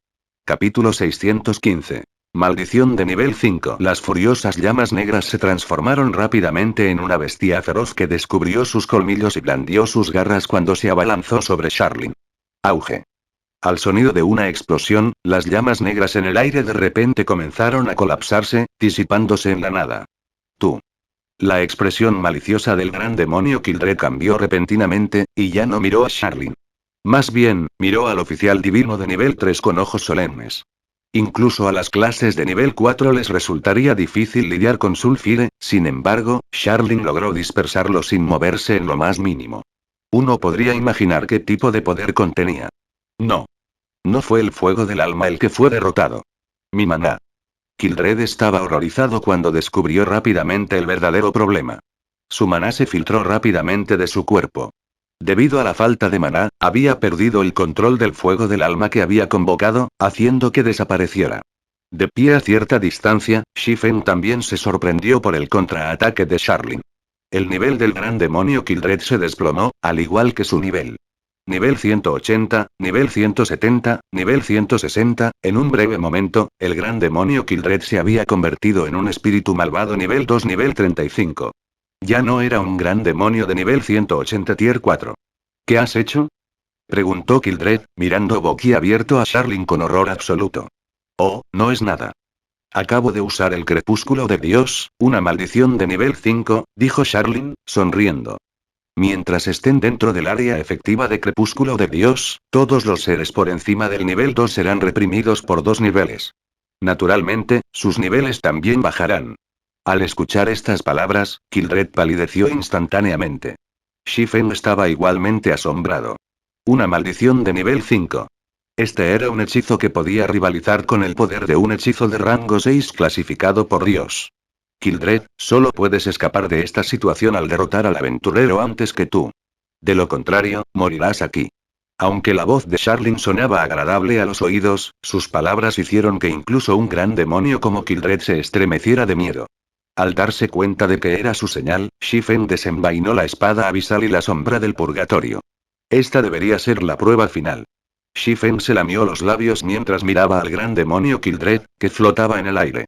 Capítulo 615. Maldición de nivel 5. Las furiosas llamas negras se transformaron rápidamente en una bestia feroz que descubrió sus colmillos y blandió sus garras cuando se abalanzó sobre Charlene. Auge. Al sonido de una explosión, las llamas negras en el aire de repente comenzaron a colapsarse, disipándose en la nada. Tú. La expresión maliciosa del gran demonio Kildred cambió repentinamente, y ya no miró a Charlene. Más bien, miró al oficial divino de nivel 3 con ojos solemnes. Incluso a las clases de nivel 4 les resultaría difícil lidiar con Sulfire, sin embargo, Charlene logró dispersarlo sin moverse en lo más mínimo. Uno podría imaginar qué tipo de poder contenía. No. No fue el fuego del alma el que fue derrotado. Mi maná. Kildred estaba horrorizado cuando descubrió rápidamente el verdadero problema. Su maná se filtró rápidamente de su cuerpo. Debido a la falta de maná, había perdido el control del fuego del alma que había convocado, haciendo que desapareciera. De pie a cierta distancia, Shifen también se sorprendió por el contraataque de Charlene. El nivel del gran demonio Kildred se desplomó, al igual que su nivel. nivel 180, nivel 170, nivel 160, en un breve momento, el gran demonio Kildred se había convertido en un espíritu malvado nivel 2 nivel 35. Ya no era un gran demonio de nivel 180 tier 4. ¿Qué has hecho?, preguntó Kildred, mirando boquiabierto a Charlene con horror absoluto. Oh, no es nada. Acabo de usar el crepúsculo de Dios, una maldición de nivel 5, dijo Charlene, sonriendo. Mientras estén dentro del área efectiva de crepúsculo de Dios, todos los seres por encima del nivel 2 serán reprimidos por 2 niveles. Naturalmente, sus niveles también bajarán. Al escuchar estas palabras, Kildred palideció instantáneamente. Shifen estaba igualmente asombrado. Una maldición de nivel 5. Este era un hechizo que podía rivalizar con el poder de un hechizo de rango 6 clasificado por Dios. Kildred, solo puedes escapar de esta situación al derrotar al aventurero antes que tú. De lo contrario, morirás aquí. Aunque la voz de Charlene sonaba agradable a los oídos, sus palabras hicieron que incluso un gran demonio como Kildred se estremeciera de miedo. Al darse cuenta de que era su señal, Shifen desenvainó la espada abisal y la sombra del purgatorio. Esta debería ser la prueba final. Shifen se lamió los labios mientras miraba al gran demonio Kildred, que flotaba en el aire.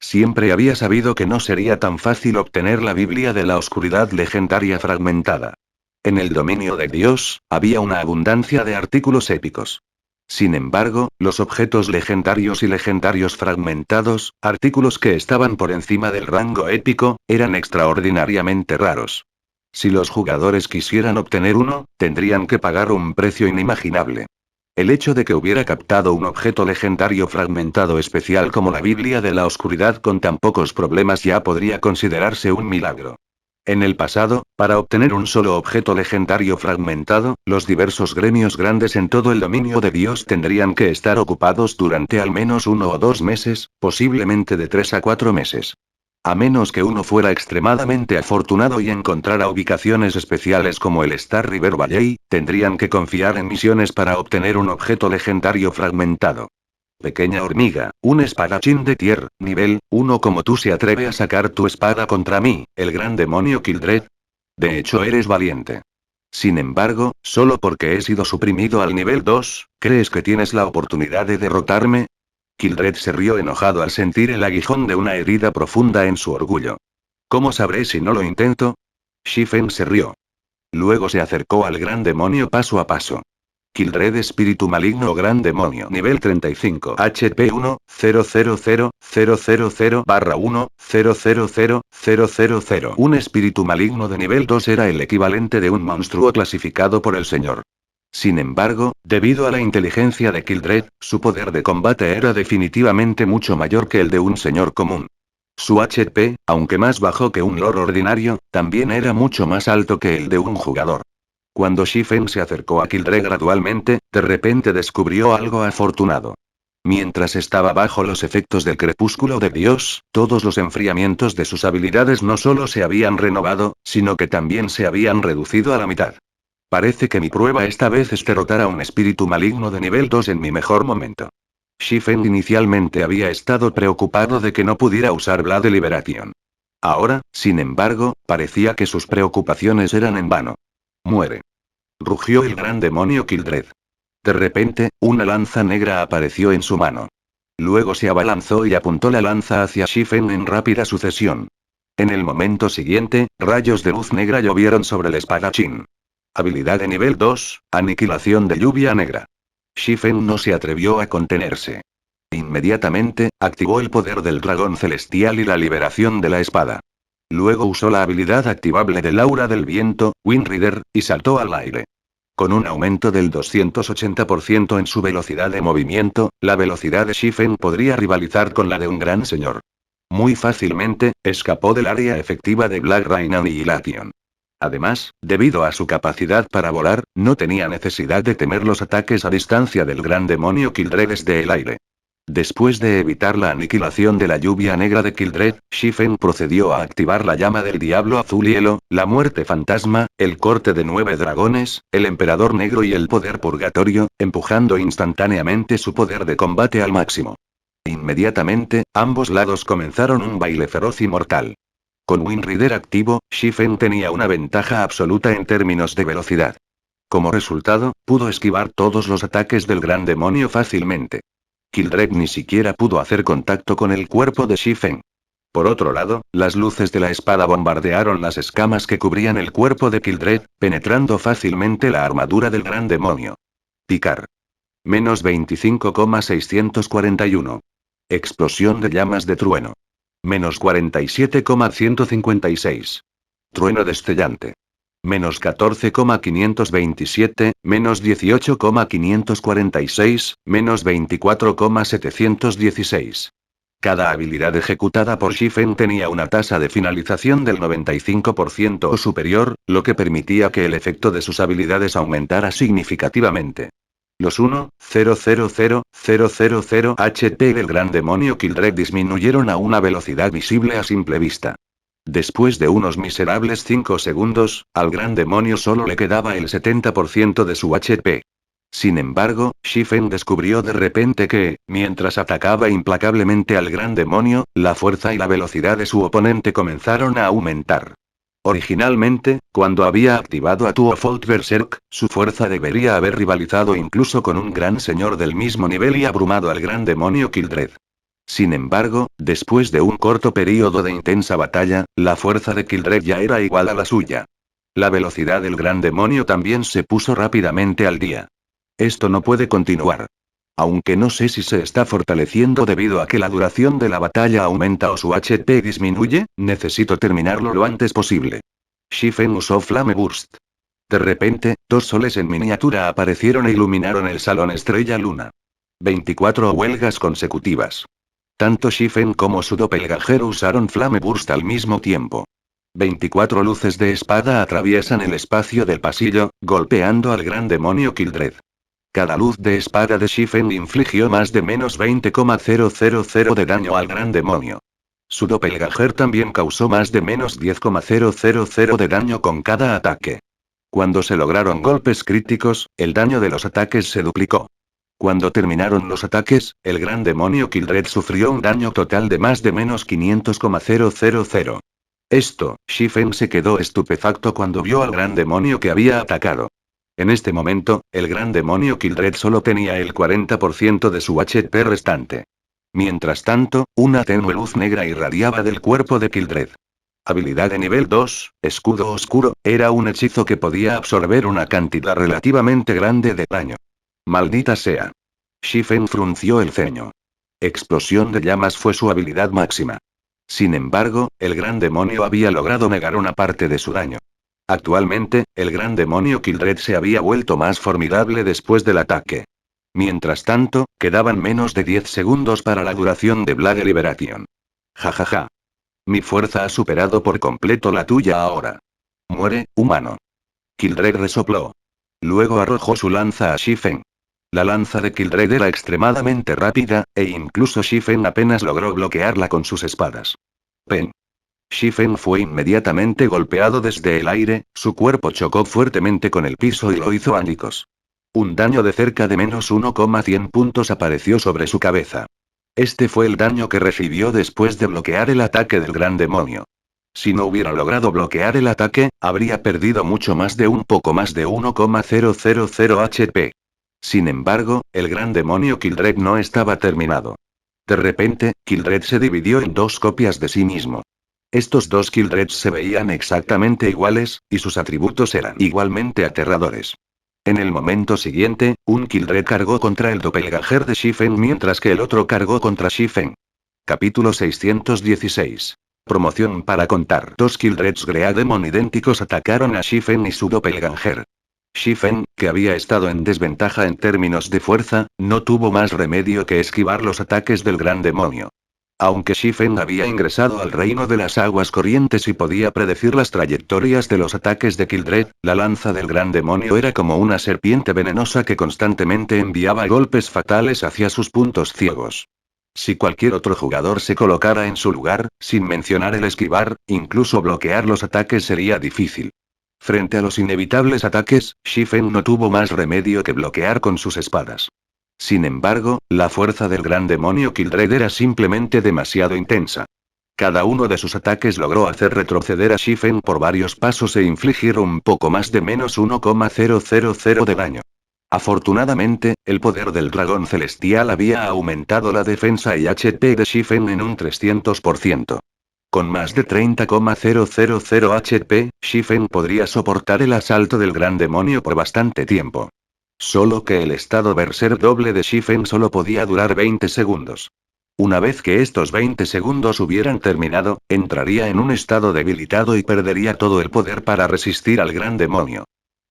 Siempre había sabido que no sería tan fácil obtener la Biblia de la Oscuridad legendaria fragmentada. En el dominio de Dios, había una abundancia de artículos épicos. Sin embargo, los objetos legendarios y legendarios fragmentados, artículos que estaban por encima del rango épico, eran extraordinariamente raros. Si los jugadores quisieran obtener uno, tendrían que pagar un precio inimaginable. El hecho de que hubiera captado un objeto legendario fragmentado especial como la Biblia de la Oscuridad con tan pocos problemas ya podría considerarse un milagro. En el pasado, para obtener un solo objeto legendario fragmentado, los diversos gremios grandes en todo el dominio de Dios tendrían que estar ocupados durante al menos 1 o 2 meses, posiblemente de 3 a 4 meses. A menos que uno fuera extremadamente afortunado y encontrara ubicaciones especiales como el Star River Valley, tendrían que confiar en misiones para obtener un objeto legendario fragmentado. Pequeña hormiga, un espadachín de tier, nivel 1 como tú se atreve a sacar tu espada contra mí, el gran demonio Kildred. De hecho eres valiente. Sin embargo, solo porque he sido suprimido al nivel 2, ¿crees que tienes la oportunidad de derrotarme? Kildred se rió enojado al sentir el aguijón de una herida profunda en su orgullo. ¿Cómo sabré si no lo intento? Shifen se rió. Luego se acercó al gran demonio paso a paso. Kildred espíritu maligno o gran demonio nivel 35 HP 1, 000-1, 000-000. Un espíritu maligno de nivel 2 era el equivalente de un monstruo clasificado por el señor. Sin embargo, debido a la inteligencia de Kildred, su poder de combate era definitivamente mucho mayor que el de un señor común. Su HP, aunque más bajo que un lord ordinario, también era mucho más alto que el de un jugador. Cuando Shifen se acercó a Kildred gradualmente, de repente descubrió algo afortunado. Mientras estaba bajo los efectos del crepúsculo de Dios, todos los enfriamientos de sus habilidades no solo se habían renovado, sino que también se habían reducido a la mitad. Parece que mi prueba esta vez es derrotar a un espíritu maligno de nivel 2 en mi mejor momento. Shifen inicialmente había estado preocupado de que no pudiera usar Blood Liberation. Ahora, sin embargo, parecía que sus preocupaciones eran en vano. Muere. Rugió el gran demonio Kildred. De repente, una lanza negra apareció en su mano. Luego se abalanzó y apuntó la lanza hacia Shifen en rápida sucesión. En el momento siguiente, rayos de luz negra llovieron sobre el espadachín. Habilidad de nivel 2, aniquilación de lluvia negra. Shifen no se atrevió a contenerse. Inmediatamente, activó el poder del dragón celestial y la liberación de la espada. Luego usó la habilidad activable del aura del viento, Windrider, y saltó al aire. Con un aumento del 280% en su velocidad de movimiento, la velocidad de Shifen podría rivalizar con la de un gran señor. Muy fácilmente, escapó del área efectiva de Black Rain Annihilation. Además, debido a su capacidad para volar, no tenía necesidad de temer los ataques a distancia del gran demonio Kildred desde el aire. Después de evitar la aniquilación de la lluvia negra de Kildred, Shifen procedió a activar la llama del diablo azul hielo, la muerte fantasma, el corte de 9 dragones, el emperador negro y el poder purgatorio, empujando instantáneamente su poder de combate al máximo. Inmediatamente, ambos lados comenzaron un baile feroz y mortal. Con Windrider activo, Shifen tenía una ventaja absoluta en términos de velocidad. Como resultado, pudo esquivar todos los ataques del gran demonio fácilmente. Kildred ni siquiera pudo hacer contacto con el cuerpo de Shifen. Por otro lado, las luces de la espada bombardearon las escamas que cubrían el cuerpo de Kildred, penetrando fácilmente la armadura del gran demonio. Picar. Menos 25,641. Explosión de llamas de trueno. Menos 47,156. Trueno destellante. Menos 14,527, menos 18,546, menos 24,716. Cada habilidad ejecutada por Shifen tenía una tasa de finalización del 95% o superior, lo que permitía que el efecto de sus habilidades aumentara significativamente. Los 1,000,000 HP del gran demonio Kildred disminuyeron a una velocidad visible a simple vista. Después de unos miserables 5 segundos, al gran demonio solo le quedaba el 70% de su HP. Sin embargo, Shifen descubrió de repente que, mientras atacaba implacablemente al gran demonio, la fuerza y la velocidad de su oponente comenzaron a aumentar. Originalmente, cuando había activado a Tuofold Berserk, su fuerza debería haber rivalizado incluso con un gran señor del mismo nivel y abrumado al gran demonio Kildred. Sin embargo, después de un corto período de intensa batalla, la fuerza de Kildred ya era igual a la suya. La velocidad del gran demonio también se puso rápidamente al día. Esto no puede continuar. Aunque no sé si se está fortaleciendo debido a que la duración de la batalla aumenta o su HP disminuye, necesito terminarlo lo antes posible. Shifen usó Flame Burst. De repente, 2 soles en miniatura aparecieron e iluminaron el salón Estrella Luna. 24 huelgas consecutivas. Tanto Shifen como su doppelganger usaron Flame Burst al mismo tiempo. 24 luces de espada atraviesan el espacio del pasillo, golpeando al gran demonio Kildred. Cada luz de espada de Shifen infligió más de menos 20,000 de daño al gran demonio. Su doppelganger también causó más de menos 10,000 de daño con cada ataque. Cuando se lograron golpes críticos, el daño de los ataques se duplicó. Cuando terminaron los ataques, el gran demonio Kildred sufrió un daño total de más de menos 500,000. Esto, Shifen se quedó estupefacto cuando vio al gran demonio que había atacado. En este momento, el gran demonio Kildred solo tenía el 40% de su HP restante. Mientras tanto, una tenue luz negra irradiaba del cuerpo de Kildred. Habilidad de nivel 2, escudo oscuro, era un hechizo que podía absorber una cantidad relativamente grande de daño. Maldita sea. Shifen frunció el ceño. Explosión de llamas fue su habilidad máxima. Sin embargo, el gran demonio había logrado negar una parte de su daño. Actualmente, el gran demonio Kildred se había vuelto más formidable después del ataque. Mientras tanto, quedaban menos de 10 segundos para la duración de Blade Liberation. Jajaja. Mi fuerza ha superado por completo la tuya ahora. Muere, humano. Kildred resopló. Luego arrojó su lanza a Shifen. La lanza de Kildred era extremadamente rápida, e incluso Shifen apenas logró bloquearla con sus espadas. Pen. Shifen fue inmediatamente golpeado desde el aire, su cuerpo chocó fuertemente con el piso y lo hizo añicos. Un daño de cerca de menos 1,100 puntos apareció sobre su cabeza. Este fue el daño que recibió después de bloquear el ataque del gran demonio. Si no hubiera logrado bloquear el ataque, habría perdido mucho más de un poco más de 1,000 HP. Sin embargo, el gran demonio Kildred no estaba terminado. De repente, Kildred se dividió en 2 copias de sí mismo. Estos 2 Kildreds se veían exactamente iguales, y sus atributos eran igualmente aterradores. En el momento siguiente, un Kildred cargó contra el doppelganger de Shifen mientras que el otro cargó contra Shifen. Capítulo 616. Promoción para contar. 2 Kildreds Greademon idénticos atacaron a Shifen y su doppelganger. Shifen, que había estado en desventaja en términos de fuerza, no tuvo más remedio que esquivar los ataques del gran demonio. Aunque Shifen había ingresado al reino de las aguas corrientes y podía predecir las trayectorias de los ataques de Kildred, la lanza del gran demonio era como una serpiente venenosa que constantemente enviaba golpes fatales hacia sus puntos ciegos. Si cualquier otro jugador se colocara en su lugar, sin mencionar el esquivar, incluso bloquear los ataques sería difícil. Frente a los inevitables ataques, Shifen no tuvo más remedio que bloquear con sus espadas. Sin embargo, la fuerza del gran demonio Kildred era simplemente demasiado intensa. Cada uno de sus ataques logró hacer retroceder a Shifen por varios pasos e infligir un poco más de menos 1,000 de daño. Afortunadamente, el poder del dragón celestial había aumentado la defensa y HP de Shifen en un 300%. Con más de 30,000 HP, Shifen podría soportar el asalto del gran demonio por bastante tiempo. Solo que el estado berserk doble de Shifen solo podía durar 20 segundos. Una vez que estos 20 segundos hubieran terminado, entraría en un estado debilitado y perdería todo el poder para resistir al gran demonio.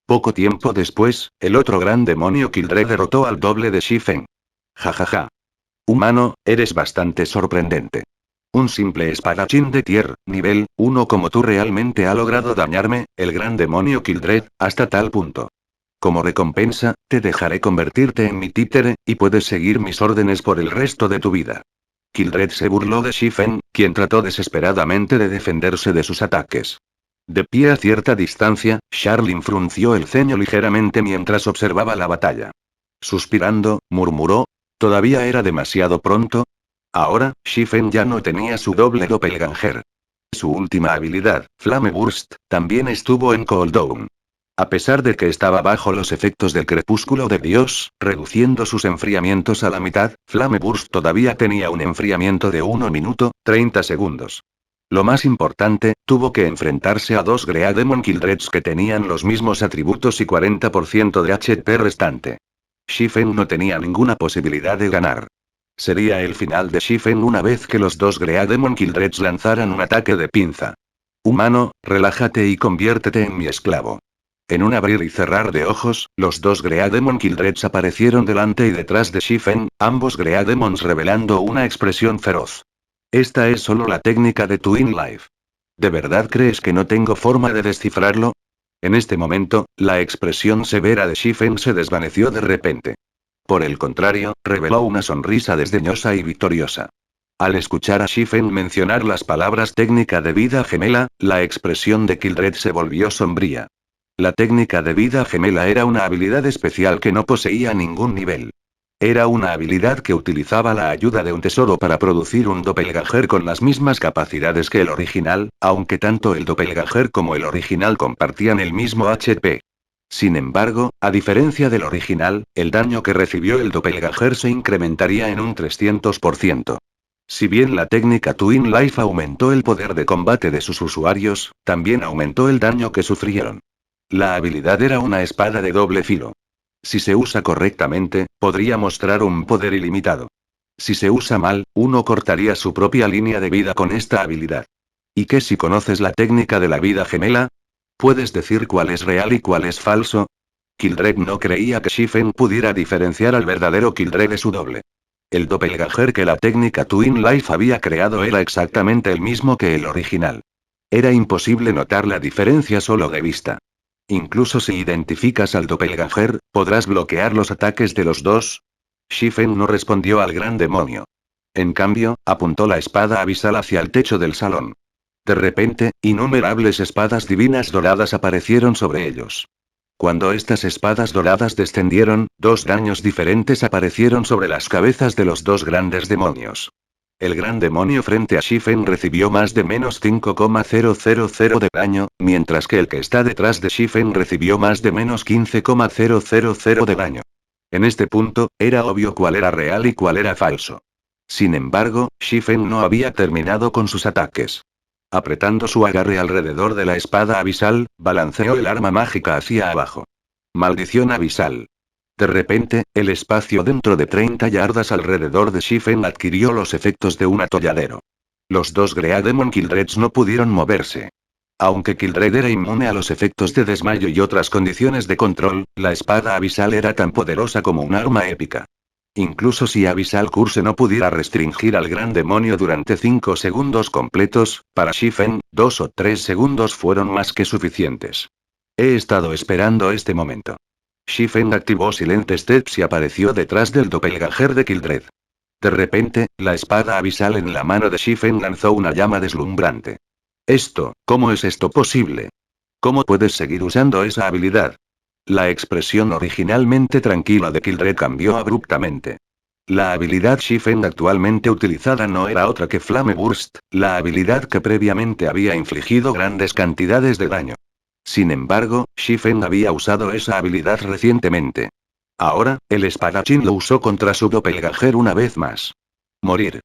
Poco tiempo después, el otro gran demonio Kildred derrotó al doble de Shifen. Jajaja. Humano, eres bastante sorprendente. Un simple espadachín de tier, nivel 1 como tú realmente ha logrado dañarme, el gran demonio Kildred, hasta tal punto. Como recompensa, te dejaré convertirte en mi títere, y puedes seguir mis órdenes por el resto de tu vida. Kildred se burló de Shifen, quien trató desesperadamente de defenderse de sus ataques. De pie a cierta distancia, Charlene frunció el ceño ligeramente mientras observaba la batalla. Suspirando, murmuró: ¿todavía era demasiado pronto? Ahora, Shifen ya no tenía su doble doppelganger. Su última habilidad, Flame Burst, también estuvo en cooldown. A pesar de que estaba bajo los efectos del crepúsculo de Dios, reduciendo sus enfriamientos a la mitad, Flame Burst todavía tenía un enfriamiento de 1 minuto, 30 segundos. Lo más importante, tuvo que enfrentarse a dos Greademon Kildreds que tenían los mismos atributos y 40% de HP restante. Shifen no tenía ninguna posibilidad de ganar. Sería el final de Shifen una vez que los dos Greademon Kildreds lanzaran un ataque de pinza. Humano, relájate y conviértete en mi esclavo. En un abrir y cerrar de ojos, los dos Greademon Kildreds aparecieron delante y detrás de Shifen, ambos Greademons revelando una expresión feroz. Esta es solo la técnica de Twin Life. ¿De verdad crees que no tengo forma de descifrarlo? En este momento, la expresión severa de Shifen se desvaneció de repente. Por el contrario, reveló una sonrisa desdeñosa y victoriosa. Al escuchar a Shifen mencionar las palabras técnica de vida gemela, la expresión de Kildred se volvió sombría. La técnica de vida gemela era una habilidad especial que no poseía ningún nivel. Era una habilidad que utilizaba la ayuda de un tesoro para producir un doppelganger con las mismas capacidades que el original, aunque tanto el doppelganger como el original compartían el mismo HP. Sin embargo, a diferencia del original, el daño que recibió el doppelganger se incrementaría en un 300%. Si bien la técnica Twin Life aumentó el poder de combate de sus usuarios, también aumentó el daño que sufrieron. La habilidad era una espada de doble filo. Si se usa correctamente, podría mostrar un poder ilimitado. Si se usa mal, uno cortaría su propia línea de vida con esta habilidad. ¿Y qué si conoces la técnica de la vida gemela? ¿Puedes decir cuál es real y cuál es falso? Kildred no creía que Shifen pudiera diferenciar al verdadero Kildred de su doble. El doppelganger que la técnica Twin Life había creado era exactamente el mismo que el original. Era imposible notar la diferencia solo de vista. Incluso si identificas al doppelganger, ¿podrás bloquear los ataques de los dos? Shifen no respondió al gran demonio. En cambio, apuntó la espada abisal hacia el techo del salón. De repente, innumerables espadas divinas doradas aparecieron sobre ellos. Cuando estas espadas doradas descendieron, dos daños diferentes aparecieron sobre las cabezas de los dos grandes demonios. El gran demonio frente a Shifen recibió más de menos 5,000 de daño, mientras que el que está detrás de Shifen recibió más de menos 15,000 de daño. En este punto, era obvio cuál era real y cuál era falso. Sin embargo, Shifen no había terminado con sus ataques. Apretando su agarre alrededor de la espada abisal, balanceó el arma mágica hacia abajo. Maldición abisal. De repente, el espacio dentro de 30 yardas alrededor de Shifen adquirió los efectos de un atolladero. Los dos Greademon Kildreds no pudieron moverse. Aunque Kildred era inmune a los efectos de desmayo y otras condiciones de control, la espada abisal era tan poderosa como un arma épica. Incluso si Abyssal Curse no pudiera restringir al gran demonio durante 5 segundos completos, para Shifen, 2 o 3 segundos fueron más que suficientes. He estado esperando este momento. Shifen activó Silent Steps y apareció detrás del doppelganger de Kildred. De repente, la espada abisal en la mano de Shifen lanzó una llama deslumbrante. ¿Cómo es esto posible? ¿Cómo puedes seguir usando esa habilidad? La expresión originalmente tranquila de Kildred cambió abruptamente. La habilidad Shifen actualmente utilizada no era otra que Flame Burst, la habilidad que previamente había infligido grandes cantidades de daño. Sin embargo, Shifen había usado esa habilidad recientemente. Ahora, el espadachín lo usó contra su doppelganger una vez más. Morir.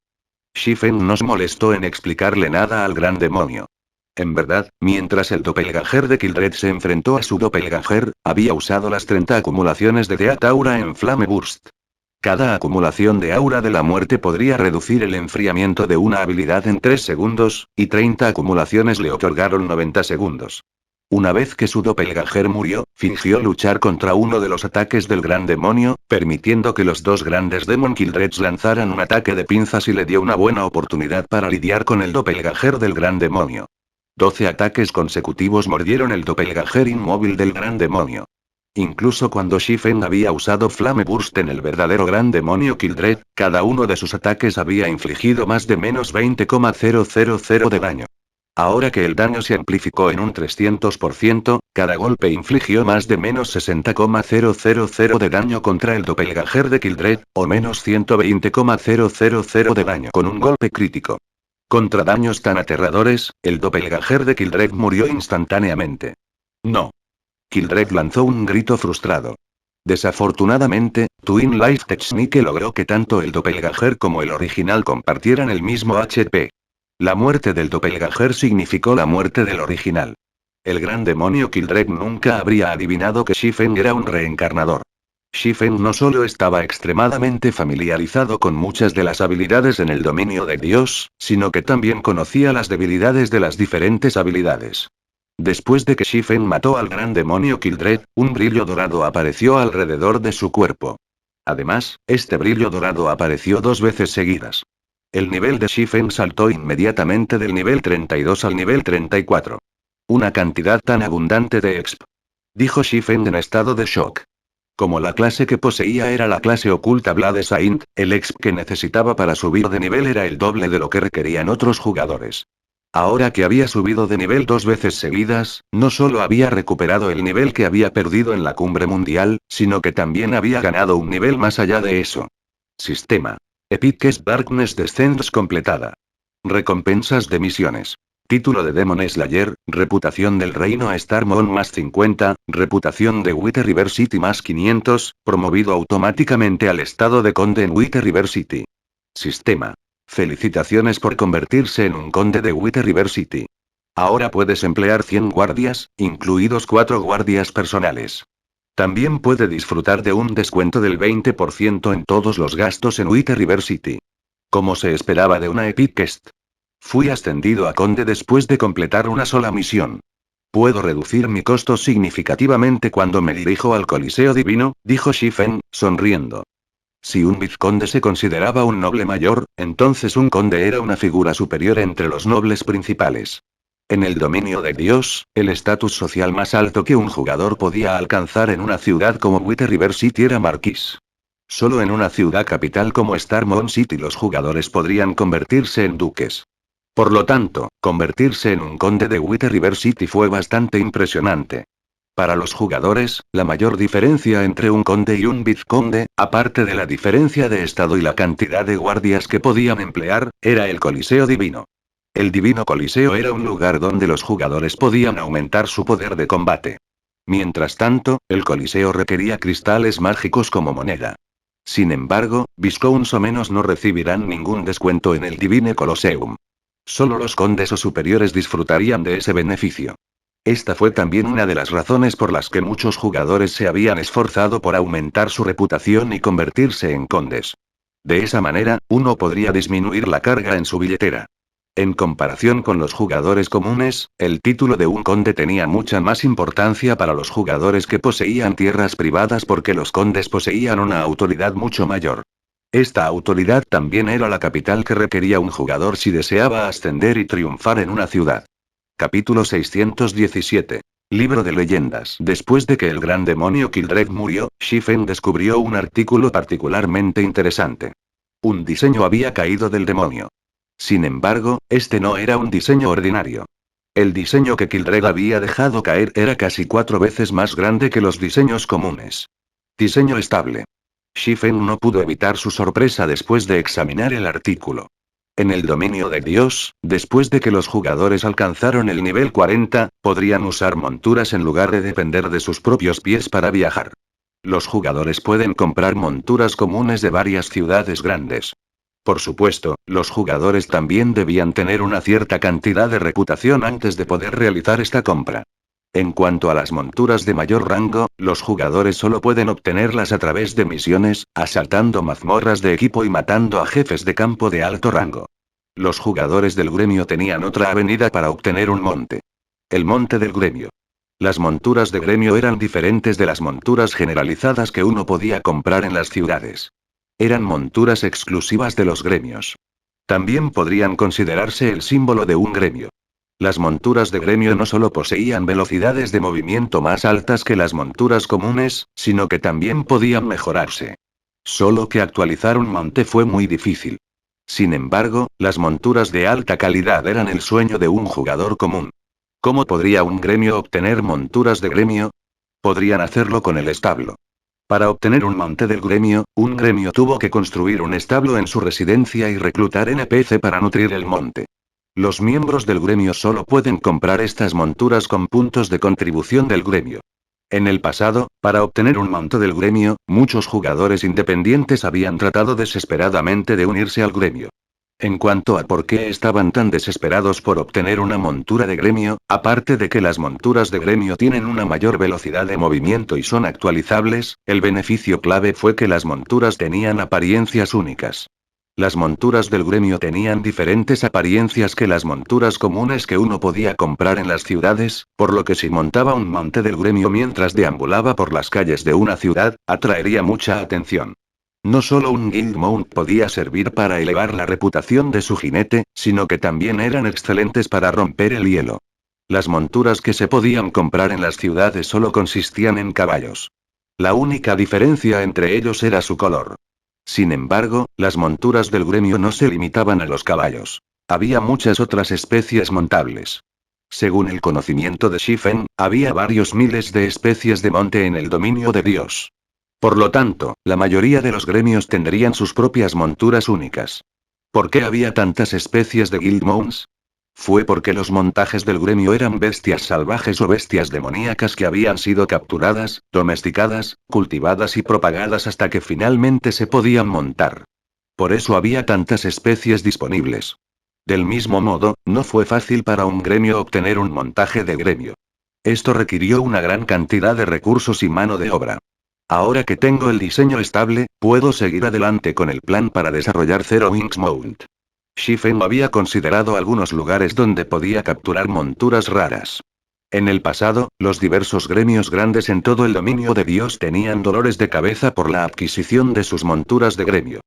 Shifen no se molestó en explicarle nada al gran demonio. En verdad, mientras el doppelganger de Kildred se enfrentó a su doppelganger, había usado las 30 acumulaciones de Death Aura en Flame Burst. Cada acumulación de aura de la muerte podría reducir el enfriamiento de una habilidad en 3 segundos, y 30 acumulaciones le otorgaron 90 segundos. Una vez que su doppelganger murió, fingió luchar contra uno de los ataques del gran demonio, permitiendo que los dos grandes Demon Kildreds lanzaran un ataque de pinzas y le dio una buena oportunidad para lidiar con el doppelganger del gran demonio. 12 ataques consecutivos mordieron el doppelganger inmóvil del gran demonio. Incluso cuando Shifen había usado Flame Burst en el verdadero gran demonio Kildred, cada uno de sus ataques había infligido más de menos 20,000 de daño. Ahora que el daño se amplificó en un 300%, cada golpe infligió más de menos 60,000 de daño contra el doppelganger de Kildred, o menos 120,000 de daño con un golpe crítico. Contra daños tan aterradores, el doppelganger de Kildred murió instantáneamente. No. Kildred lanzó un grito frustrado. Desafortunadamente, Twin Life Technique logró que tanto el doppelganger como el original compartieran el mismo HP. La muerte del doppelganger significó la muerte del original. El gran demonio Kildred nunca habría adivinado que Shifen era un reencarnador. Shifen no solo estaba extremadamente familiarizado con muchas de las habilidades en el dominio de Dios, sino que también conocía las debilidades de las diferentes habilidades. Después de que Shifen mató al gran demonio Kildred, un brillo dorado apareció alrededor de su cuerpo. Además, este brillo dorado apareció 2 veces seguidas. El nivel de Shifen saltó inmediatamente del nivel 32 al nivel 34. Una cantidad tan abundante de exp. Dijo Shifen en estado de shock. Como la clase que poseía era la clase oculta Blood Saint, el exp que necesitaba para subir de nivel era el doble de lo que requerían otros jugadores. Ahora que había subido de nivel 2 veces seguidas, no solo había recuperado el nivel que había perdido en la cumbre mundial, sino que también había ganado un nivel más allá de eso. Sistema. Epic Darkness Descents completada. Recompensas de misiones. Título de Demon Slayer, reputación del reino a Starmon más 50, reputación de Wither River City más 500, promovido automáticamente al estado de conde en Wither River City. Sistema. Felicitaciones por convertirse en un conde de Wither River City. Ahora puedes emplear 100 guardias, incluidos 4 guardias personales. También puede disfrutar de un descuento del 20% en todos los gastos en Wither River City. Como se esperaba de una Epic Quest. Fui ascendido a conde después de completar una sola misión. Puedo reducir mi costo significativamente cuando me dirijo al Coliseo Divino, dijo Shifen, sonriendo. Si un vizconde se consideraba un noble mayor, entonces un conde era una figura superior entre los nobles principales. En el dominio de Dios, el estatus social más alto que un jugador podía alcanzar en una ciudad como Wither River City era marquís. Solo en una ciudad capital como Starmon City los jugadores podrían convertirse en duques. Por lo tanto, convertirse en un conde de Wither River City fue bastante impresionante. Para los jugadores, la mayor diferencia entre un conde y un vizconde, aparte de la diferencia de estado y la cantidad de guardias que podían emplear, era el Coliseo Divino. El Divino Coliseo era un lugar donde los jugadores podían aumentar su poder de combate. Mientras tanto, el Coliseo requería cristales mágicos como moneda. Sin embargo, Viscounts o menos no recibirán ningún descuento en el Divine Colosseum. Solo los condes o superiores disfrutarían de ese beneficio. Esta fue también una de las razones por las que muchos jugadores se habían esforzado por aumentar su reputación y convertirse en condes. De esa manera, uno podría disminuir la carga en su billetera. En comparación con los jugadores comunes, el título de un conde tenía mucha más importancia para los jugadores que poseían tierras privadas porque los condes poseían una autoridad mucho mayor. Esta autoridad también era la capital que requería un jugador si deseaba ascender y triunfar en una ciudad. Capítulo 617. Libro de leyendas. Después de que el gran demonio Kildred murió, Shifen descubrió un artículo particularmente interesante. Un diseño había caído del demonio. Sin embargo, este no era un diseño ordinario. El diseño que Kildred había dejado caer era casi 4 veces más grande que los diseños comunes. Diseño estable. Shifen no pudo evitar su sorpresa después de examinar el artículo. En el dominio de Dios, después de que los jugadores alcanzaron el nivel 40, podrían usar monturas en lugar de depender de sus propios pies para viajar. Los jugadores pueden comprar monturas comunes de varias ciudades grandes. Por supuesto, los jugadores también debían tener una cierta cantidad de reputación antes de poder realizar esta compra. En cuanto a las monturas de mayor rango, los jugadores solo pueden obtenerlas a través de misiones, asaltando mazmorras de equipo y matando a jefes de campo de alto rango. Los jugadores del gremio tenían otra avenida para obtener un monte. El monte del gremio. Las monturas de gremio eran diferentes de las monturas generalizadas que uno podía comprar en las ciudades. Eran monturas exclusivas de los gremios. También podrían considerarse el símbolo de un gremio. Las monturas de gremio no solo poseían velocidades de movimiento más altas que las monturas comunes, sino que también podían mejorarse. Solo que actualizar un monte fue muy difícil. Sin embargo, las monturas de alta calidad eran el sueño de un jugador común. ¿Cómo podría un gremio obtener monturas de gremio? Podrían hacerlo con el establo. Para obtener un monte del gremio, un gremio tuvo que construir un establo en su residencia y reclutar NPC para nutrir el monte. Los miembros del gremio solo pueden comprar estas monturas con puntos de contribución del gremio. En el pasado, para obtener un monte del gremio, muchos jugadores independientes habían tratado desesperadamente de unirse al gremio. En cuanto a por qué estaban tan desesperados por obtener una montura de gremio, aparte de que las monturas de gremio tienen una mayor velocidad de movimiento y son actualizables, el beneficio clave fue que las monturas tenían apariencias únicas. Las monturas del gremio tenían diferentes apariencias que las monturas comunes que uno podía comprar en las ciudades, por lo que si montaba un monte del gremio mientras deambulaba por las calles de una ciudad, atraería mucha atención. No solo un Guild Mount podía servir para elevar la reputación de su jinete, sino que también eran excelentes para romper el hielo. Las monturas que se podían comprar en las ciudades solo consistían en caballos. La única diferencia entre ellos era su color. Sin embargo, las monturas del gremio no se limitaban a los caballos. Había muchas otras especies montables. Según el conocimiento de Shifen, había varios miles de especies de monte en el dominio de Dios. Por lo tanto, la mayoría de los gremios tendrían sus propias monturas únicas. ¿Por qué había tantas especies de Guild Mounts? Fue porque los montajes del gremio eran bestias salvajes o bestias demoníacas que habían sido capturadas, domesticadas, cultivadas y propagadas hasta que finalmente se podían montar. Por eso había tantas especies disponibles. Del mismo modo, no fue fácil para un gremio obtener un montaje de gremio. Esto requirió una gran cantidad de recursos y mano de obra. Ahora que tengo el diseño estable, puedo seguir adelante con el plan para desarrollar Zero Wings Mount. Shifen había considerado algunos lugares donde podía capturar monturas raras. En el pasado, los diversos gremios grandes en todo el dominio de Dios tenían dolores de cabeza por la adquisición de sus monturas de gremio.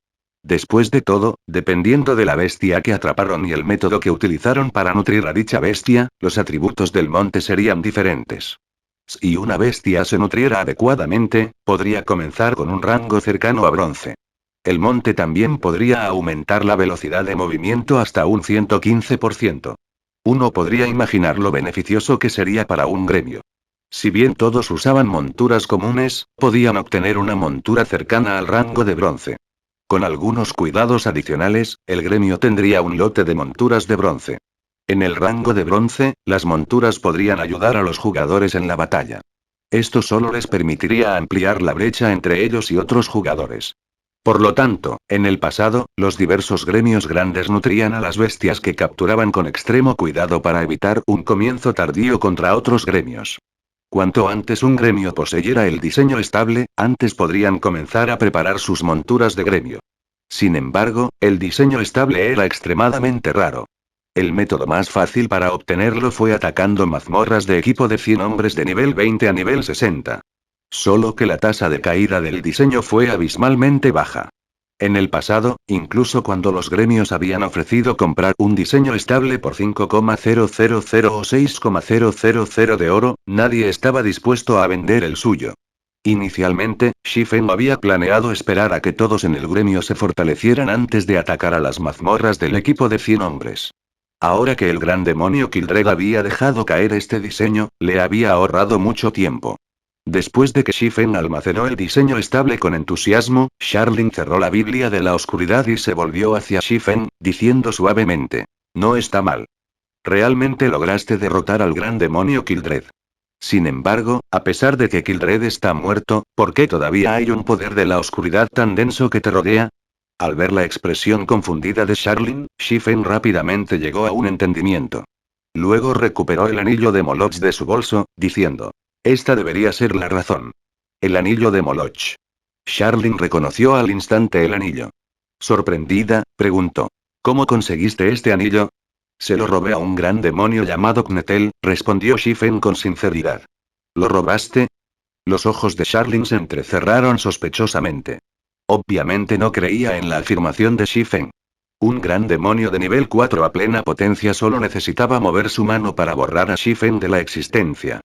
Después de todo, dependiendo de la bestia que atraparon y el método que utilizaron para nutrir a dicha bestia, los atributos del monte serían diferentes. Si una bestia se nutriera adecuadamente, podría comenzar con un rango cercano a bronce. El monte también podría aumentar la velocidad de movimiento hasta un 115%. Uno podría imaginar lo beneficioso que sería para un gremio. Si bien todos usaban monturas comunes, podían obtener una montura cercana al rango de bronce. Con algunos cuidados adicionales, el gremio tendría un lote de monturas de bronce. En el rango de bronce, las monturas podrían ayudar a los jugadores en la batalla. Esto solo les permitiría ampliar la brecha entre ellos y otros jugadores. Por lo tanto, en el pasado, los diversos gremios grandes nutrían a las bestias que capturaban con extremo cuidado para evitar un comienzo tardío contra otros gremios. Cuanto antes un gremio poseyera el diseño estable, antes podrían comenzar a preparar sus monturas de gremio. Sin embargo, el diseño estable era extremadamente raro. El método más fácil para obtenerlo fue atacando mazmorras de equipo de 100 hombres de nivel 20 a nivel 60. Solo que la tasa de caída del diseño fue abismalmente baja. En el pasado, incluso cuando los gremios habían ofrecido comprar un diseño estable por 5,000 o 6,000 de oro, nadie estaba dispuesto a vender el suyo. Inicialmente, Shifen había planeado esperar a que todos en el gremio se fortalecieran antes de atacar a las mazmorras del equipo de 100 hombres. Ahora que el gran demonio Kildred había dejado caer este diseño, le había ahorrado mucho tiempo. Después de que Shifen almacenó el diseño estable con entusiasmo, Sharlin cerró la Biblia de la oscuridad y se volvió hacia Shifen, diciendo suavemente: no está mal. Realmente lograste derrotar al gran demonio Kildred. Sin embargo, a pesar de que Kildred está muerto, ¿por qué todavía hay un poder de la oscuridad tan denso que te rodea? Al ver la expresión confundida de Sharlin, Shifen rápidamente llegó a un entendimiento. Luego recuperó el anillo de Moloch de su bolso, diciendo: esta debería ser la razón. El anillo de Moloch. Sharlin reconoció al instante el anillo. Sorprendida, preguntó: ¿cómo conseguiste este anillo? Se lo robé a un gran demonio llamado Knetel, respondió Shifen con sinceridad. ¿Lo robaste? Los ojos de Sharlin se entrecerraron sospechosamente. Obviamente no creía en la afirmación de Shifen. Un gran demonio de nivel 4 a plena potencia solo necesitaba mover su mano para borrar a Shifen de la existencia.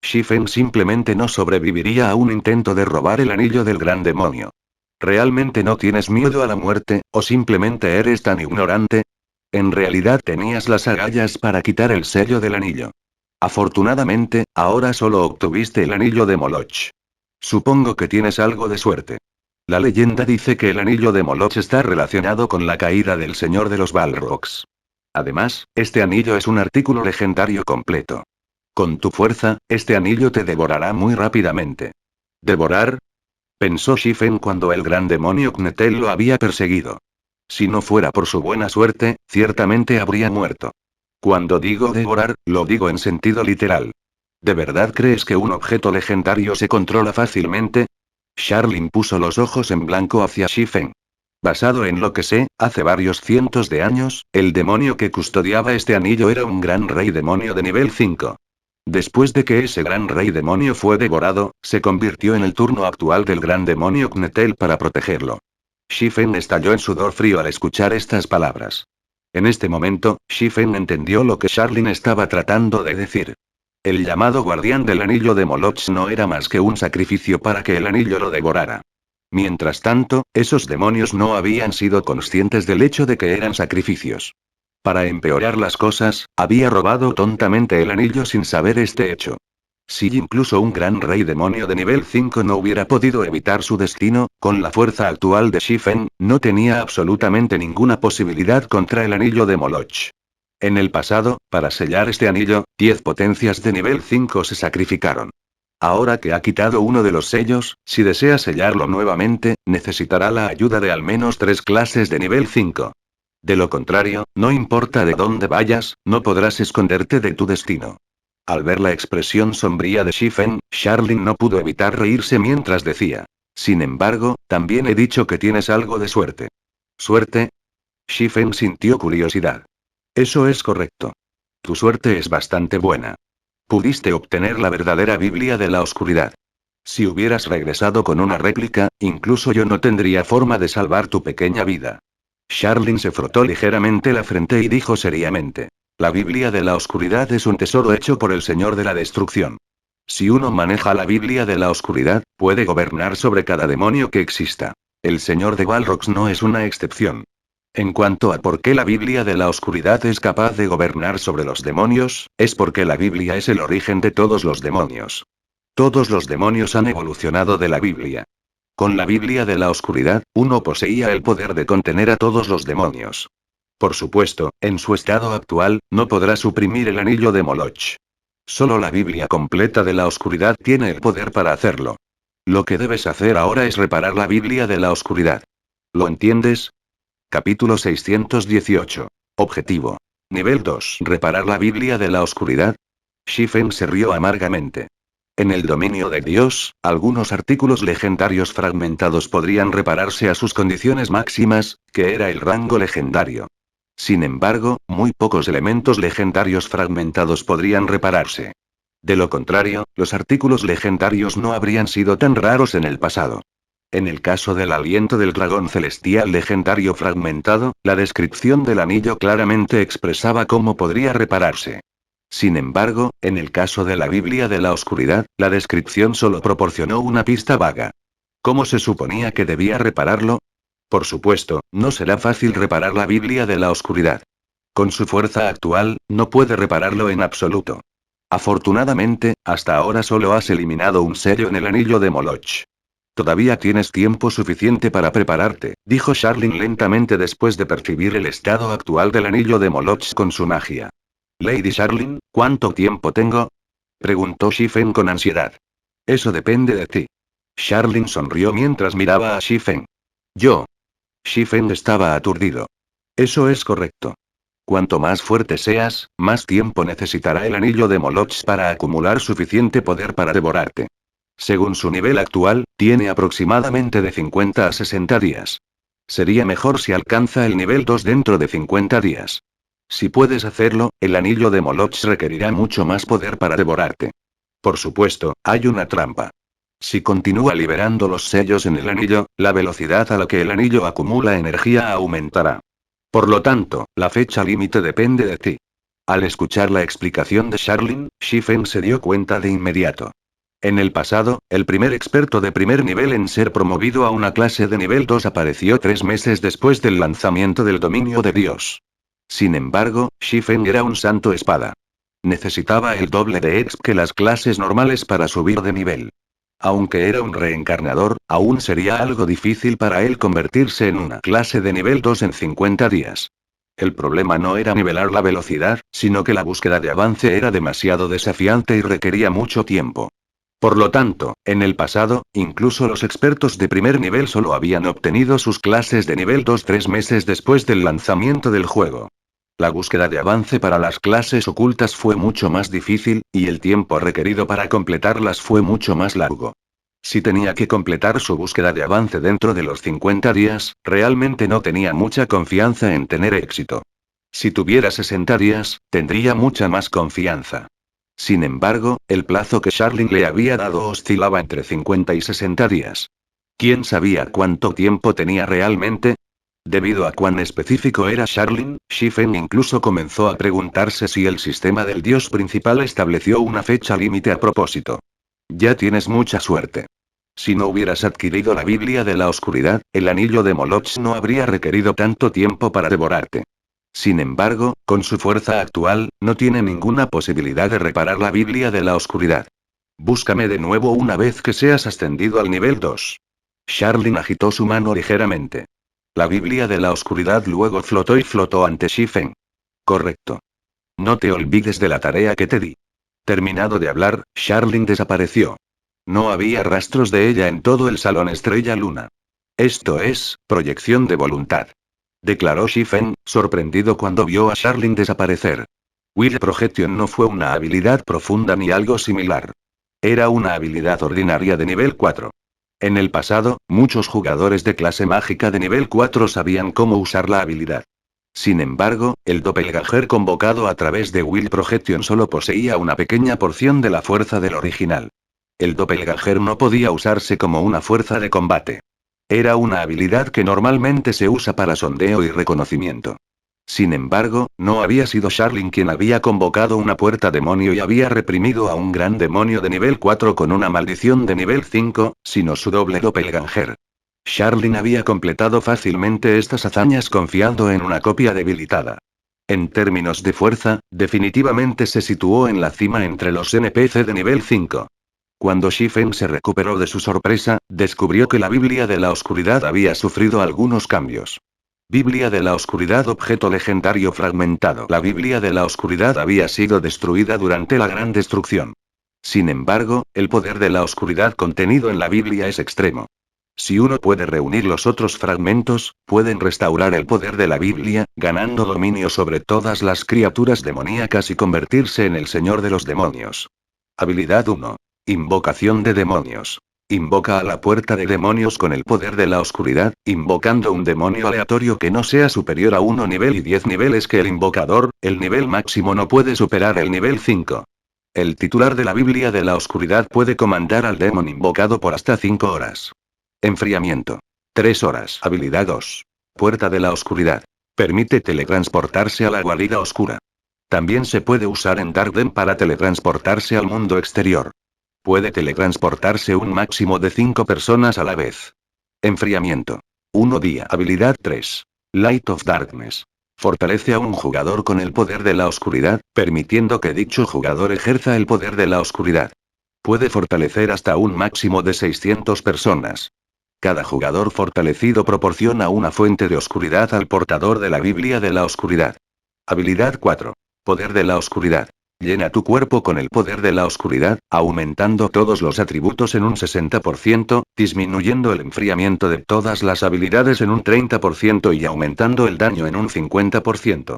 Shifen simplemente no sobreviviría a un intento de robar el anillo del gran demonio. ¿Realmente no tienes miedo a la muerte, o simplemente eres tan ignorante? En realidad tenías las agallas para quitar el sello del anillo. Afortunadamente, ahora solo obtuviste el anillo de Moloch. Supongo que tienes algo de suerte. La leyenda dice que el anillo de Moloch está relacionado con la caída del señor de los Balrogs. Además, este anillo es un artículo legendario completo. Con tu fuerza, este anillo te devorará muy rápidamente. ¿Devorar? Pensó Shifen cuando el gran demonio Knetel lo había perseguido. Si no fuera por su buena suerte, ciertamente habría muerto. Cuando digo devorar, lo digo en sentido literal. ¿De verdad crees que un objeto legendario se controla fácilmente? Sharlin puso los ojos en blanco hacia Shifen. Basado en lo que sé, hace varios cientos de años, el demonio que custodiaba este anillo era un gran rey demonio de nivel 5. Después de que ese gran rey demonio fue devorado, se convirtió en el turno actual del gran demonio Knetel para protegerlo. Shifen estalló en sudor frío al escuchar estas palabras. En este momento, Shifen entendió lo que Sharlin estaba tratando de decir. El llamado guardián del anillo de Moloch no era más que un sacrificio para que el anillo lo devorara. Mientras tanto, esos demonios no habían sido conscientes del hecho de que eran sacrificios. Para empeorar las cosas, había robado tontamente el anillo sin saber este hecho. Si incluso un gran rey demonio de nivel 5 no hubiera podido evitar su destino, con la fuerza actual de Shifen, no tenía absolutamente ninguna posibilidad contra el anillo de Moloch. En el pasado, para sellar este anillo, 10 potencias de nivel 5 se sacrificaron. Ahora que ha quitado uno de los sellos, si desea sellarlo nuevamente, necesitará la ayuda de al menos 3 clases de nivel 5. De lo contrario, no importa de dónde vayas, no podrás esconderte de tu destino. Al ver la expresión sombría de Shifen, Sharlin no pudo evitar reírse mientras decía: sin embargo, también he dicho que tienes algo de suerte. ¿Suerte? Shifen sintió curiosidad. Eso es correcto. Tu suerte es bastante buena. Pudiste obtener la verdadera Biblia de la oscuridad. Si hubieras regresado con una réplica, incluso yo no tendría forma de salvar tu pequeña vida. Sharlin se frotó ligeramente la frente y dijo seriamente: la Biblia de la oscuridad es un tesoro hecho por el Señor de la Destrucción. Si uno maneja la Biblia de la oscuridad, puede gobernar sobre cada demonio que exista. El Señor de Balrogs no es una excepción. En cuanto a por qué la Biblia de la oscuridad es capaz de gobernar sobre los demonios, es porque la Biblia es el origen de todos los demonios. Todos los demonios han evolucionado de la Biblia. Con la Biblia de la oscuridad, uno poseía el poder de contener a todos los demonios. Por supuesto, en su estado actual, no podrá suprimir el anillo de Moloch. Solo la Biblia completa de la oscuridad tiene el poder para hacerlo. Lo que debes hacer ahora es reparar la Biblia de la oscuridad. ¿Lo entiendes? Capítulo 618. Objetivo. Nivel 2. ¿Reparar la Biblia de la oscuridad? Shifen se rió amargamente. En el dominio de Dios, algunos artículos legendarios fragmentados podrían repararse a sus condiciones máximas, que era el rango legendario. Sin embargo, muy pocos elementos legendarios fragmentados podrían repararse. De lo contrario, los artículos legendarios no habrían sido tan raros en el pasado. En el caso del aliento del dragón celestial legendario fragmentado, la descripción del anillo claramente expresaba cómo podría repararse. Sin embargo, en el caso de la Biblia de la oscuridad, la descripción solo proporcionó una pista vaga. ¿Cómo se suponía que debía repararlo? Por supuesto, no será fácil reparar la Biblia de la oscuridad. Con su fuerza actual, no puede repararlo en absoluto. Afortunadamente, hasta ahora solo has eliminado un sello en el anillo de Moloch. Todavía tienes tiempo suficiente para prepararte, dijo Charlene lentamente después de percibir el estado actual del anillo de Moloch con su magia. Lady Charlene, ¿cuánto tiempo tengo? Preguntó Shifen con ansiedad. Eso depende de ti. Charlene sonrió mientras miraba a Shifen. Yo. Shifen estaba aturdido. Eso es correcto. Cuanto más fuerte seas, más tiempo necesitará el anillo de Moloch para acumular suficiente poder para devorarte. Según su nivel actual, tiene aproximadamente de 50 a 60 días. Sería mejor si alcanza el nivel 2 dentro de 50 días. Si puedes hacerlo, el anillo de Moloch requerirá mucho más poder para devorarte. Por supuesto, hay una trampa. Si continúa liberando los sellos en el anillo, la velocidad a la que el anillo acumula energía aumentará. Por lo tanto, la fecha límite depende de ti. Al escuchar la explicación de Charlene, Shifen se dio cuenta de inmediato. En el pasado, el primer experto de primer nivel en ser promovido a una clase de nivel 2 apareció 3 meses después del lanzamiento del dominio de Dios. Sin embargo, Shifen era un santo espada. Necesitaba el doble de exp que las clases normales para subir de nivel. Aunque era un reencarnador, aún sería algo difícil para él convertirse en una clase de nivel 2 en 50 días. El problema no era nivelar la velocidad, sino que la búsqueda de avance era demasiado desafiante y requería mucho tiempo. Por lo tanto, en el pasado, incluso los expertos de primer nivel solo habían obtenido sus clases de nivel 2 3 meses después del lanzamiento del juego. La búsqueda de avance para las clases ocultas fue mucho más difícil, y el tiempo requerido para completarlas fue mucho más largo. Si tenía que completar su búsqueda de avance dentro de los 50 días, realmente no tenía mucha confianza en tener éxito. Si tuviera 60 días, tendría mucha más confianza. Sin embargo, el plazo que Charlene le había dado oscilaba entre 50 y 60 días. ¿Quién sabía cuánto tiempo tenía realmente? Debido a cuán específico era Charlene, Shifen incluso comenzó a preguntarse si el sistema del dios principal estableció una fecha límite a propósito. Ya tienes mucha suerte. Si no hubieras adquirido la Biblia de la Oscuridad, el anillo de Moloch no habría requerido tanto tiempo para devorarte. Sin embargo, con su fuerza actual, no tiene ninguna posibilidad de reparar la Biblia de la Oscuridad. Búscame de nuevo una vez que seas ascendido al nivel 2. Charlene agitó su mano ligeramente. La Biblia de la Oscuridad luego flotó ante Shifen. Correcto. No te olvides de la tarea que te di. Terminado de hablar, Charlene desapareció. No había rastros de ella en todo el salón Estrella Luna. Esto es, proyección de voluntad. Declaró Shifen, sorprendido cuando vio a Charlene desaparecer. Will Projection no fue una habilidad profunda ni algo similar. Era una habilidad ordinaria de nivel 4. En el pasado, muchos jugadores de clase mágica de nivel 4 sabían cómo usar la habilidad. Sin embargo, el doppelganger convocado a través de Will Projection solo poseía una pequeña porción de la fuerza del original. El doppelganger no podía usarse como una fuerza de combate. Era una habilidad que normalmente se usa para sondeo y reconocimiento. Sin embargo, no había sido Charlene quien había convocado una puerta demonio y había reprimido a un gran demonio de nivel 4 con una maldición de nivel 5, sino su doble doppelganger. Charlene había completado fácilmente estas hazañas confiando en una copia debilitada. En términos de fuerza, definitivamente se situó en la cima entre los NPC de nivel 5. Cuando Shifen se recuperó de su sorpresa, descubrió que la Biblia de la Oscuridad había sufrido algunos cambios. Biblia de la Oscuridad objeto legendario fragmentado. La Biblia de la Oscuridad había sido destruida durante la Gran Destrucción. Sin embargo, el poder de la oscuridad contenido en la Biblia es extremo. Si uno puede reunir los otros fragmentos, pueden restaurar el poder de la Biblia, ganando dominio sobre todas las criaturas demoníacas y convertirse en el señor de los demonios. Habilidad 1. Invocación de demonios. Invoca a la puerta de demonios con el poder de la oscuridad, invocando un demonio aleatorio que no sea superior a 1 nivel y 10 niveles que el invocador, el nivel máximo no puede superar el nivel 5. El titular de la Biblia de la Oscuridad puede comandar al demonio invocado por hasta 5 horas. Enfriamiento. 3 horas. Habilidad 2. Puerta de la Oscuridad. Permite teletransportarse a la guarida oscura. También se puede usar en Darkden para teletransportarse al mundo exterior. Puede teletransportarse un máximo de 5 personas a la vez. Enfriamiento. 1 día. Habilidad 3. Light of Darkness. Fortalece a un jugador con el poder de la oscuridad, permitiendo que dicho jugador ejerza el poder de la oscuridad. Puede fortalecer hasta un máximo de 600 personas. Cada jugador fortalecido proporciona una fuente de oscuridad al portador de la Biblia de la oscuridad. Habilidad 4. Poder de la oscuridad. Llena tu cuerpo con el poder de la oscuridad, aumentando todos los atributos en un 60%, disminuyendo el enfriamiento de todas las habilidades en un 30% y aumentando el daño en un 50%.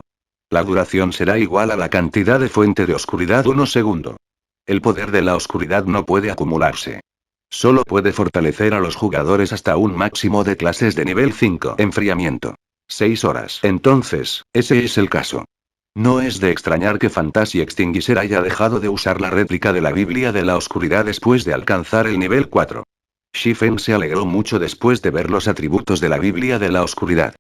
La duración será igual a la cantidad de fuente de oscuridad 1 segundo. El poder de la oscuridad no puede acumularse. Solo puede fortalecer a los jugadores hasta un máximo de clases de nivel 5. Enfriamiento. 6 horas. Entonces, ese es el caso. No es de extrañar que Fantasy Extinguisher haya dejado de usar la réplica de la Biblia de la Oscuridad después de alcanzar el nivel 4. Shifen se alegró mucho después de ver los atributos de la Biblia de la Oscuridad.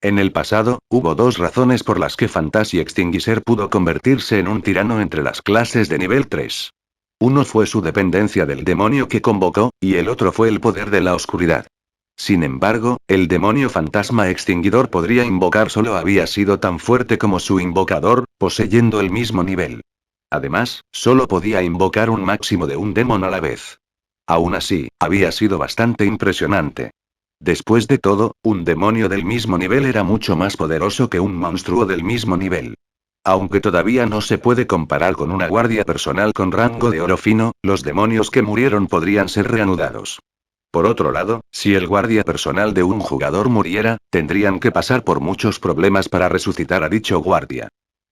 En el pasado, hubo dos razones por las que Fantasy Extinguisher pudo convertirse en un tirano entre las clases de nivel 3. Uno fue su dependencia del demonio que convocó, y el otro fue el poder de la oscuridad. Sin embargo, el demonio fantasma extinguidor podría invocar solo había sido tan fuerte como su invocador, poseyendo el mismo nivel. Además, solo podía invocar un máximo de un demonio a la vez. Aún así, había sido bastante impresionante. Después de todo, un demonio del mismo nivel era mucho más poderoso que un monstruo del mismo nivel. Aunque todavía no se puede comparar con una guardia personal con rango de oro fino, los demonios que murieron podrían ser reanudados. Por otro lado, si el guardia personal de un jugador muriera, tendrían que pasar por muchos problemas para resucitar a dicho guardia.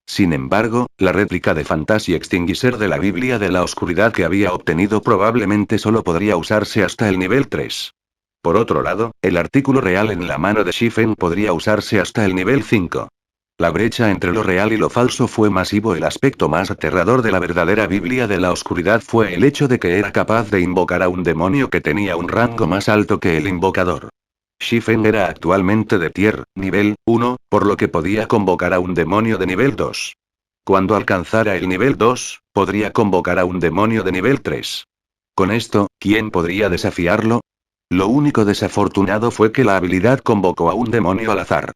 Sin embargo, la réplica de Fantasy Extinguisher de la Biblia de la Oscuridad que había obtenido probablemente solo podría usarse hasta el nivel 3. Por otro lado, el artículo real en la mano de Shifen podría usarse hasta el nivel 5. La brecha entre lo real y lo falso fue masivo. El aspecto más aterrador de la verdadera Biblia de la Oscuridad fue el hecho de que era capaz de invocar a un demonio que tenía un rango más alto que el invocador. Shifen era actualmente de tier, nivel 1, por lo que podía convocar a un demonio de nivel 2. Cuando alcanzara el nivel 2, podría convocar a un demonio de nivel 3. Con esto, ¿quién podría desafiarlo? Lo único desafortunado fue que la habilidad convocó a un demonio al azar.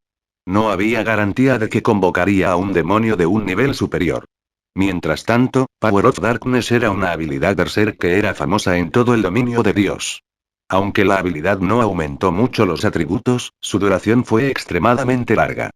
No había garantía de que convocaría a un demonio de un nivel superior. Mientras tanto, Power of Darkness era una habilidad berserk que era famosa en todo el dominio de Dios. Aunque la habilidad no aumentó mucho los atributos, su duración fue extremadamente larga.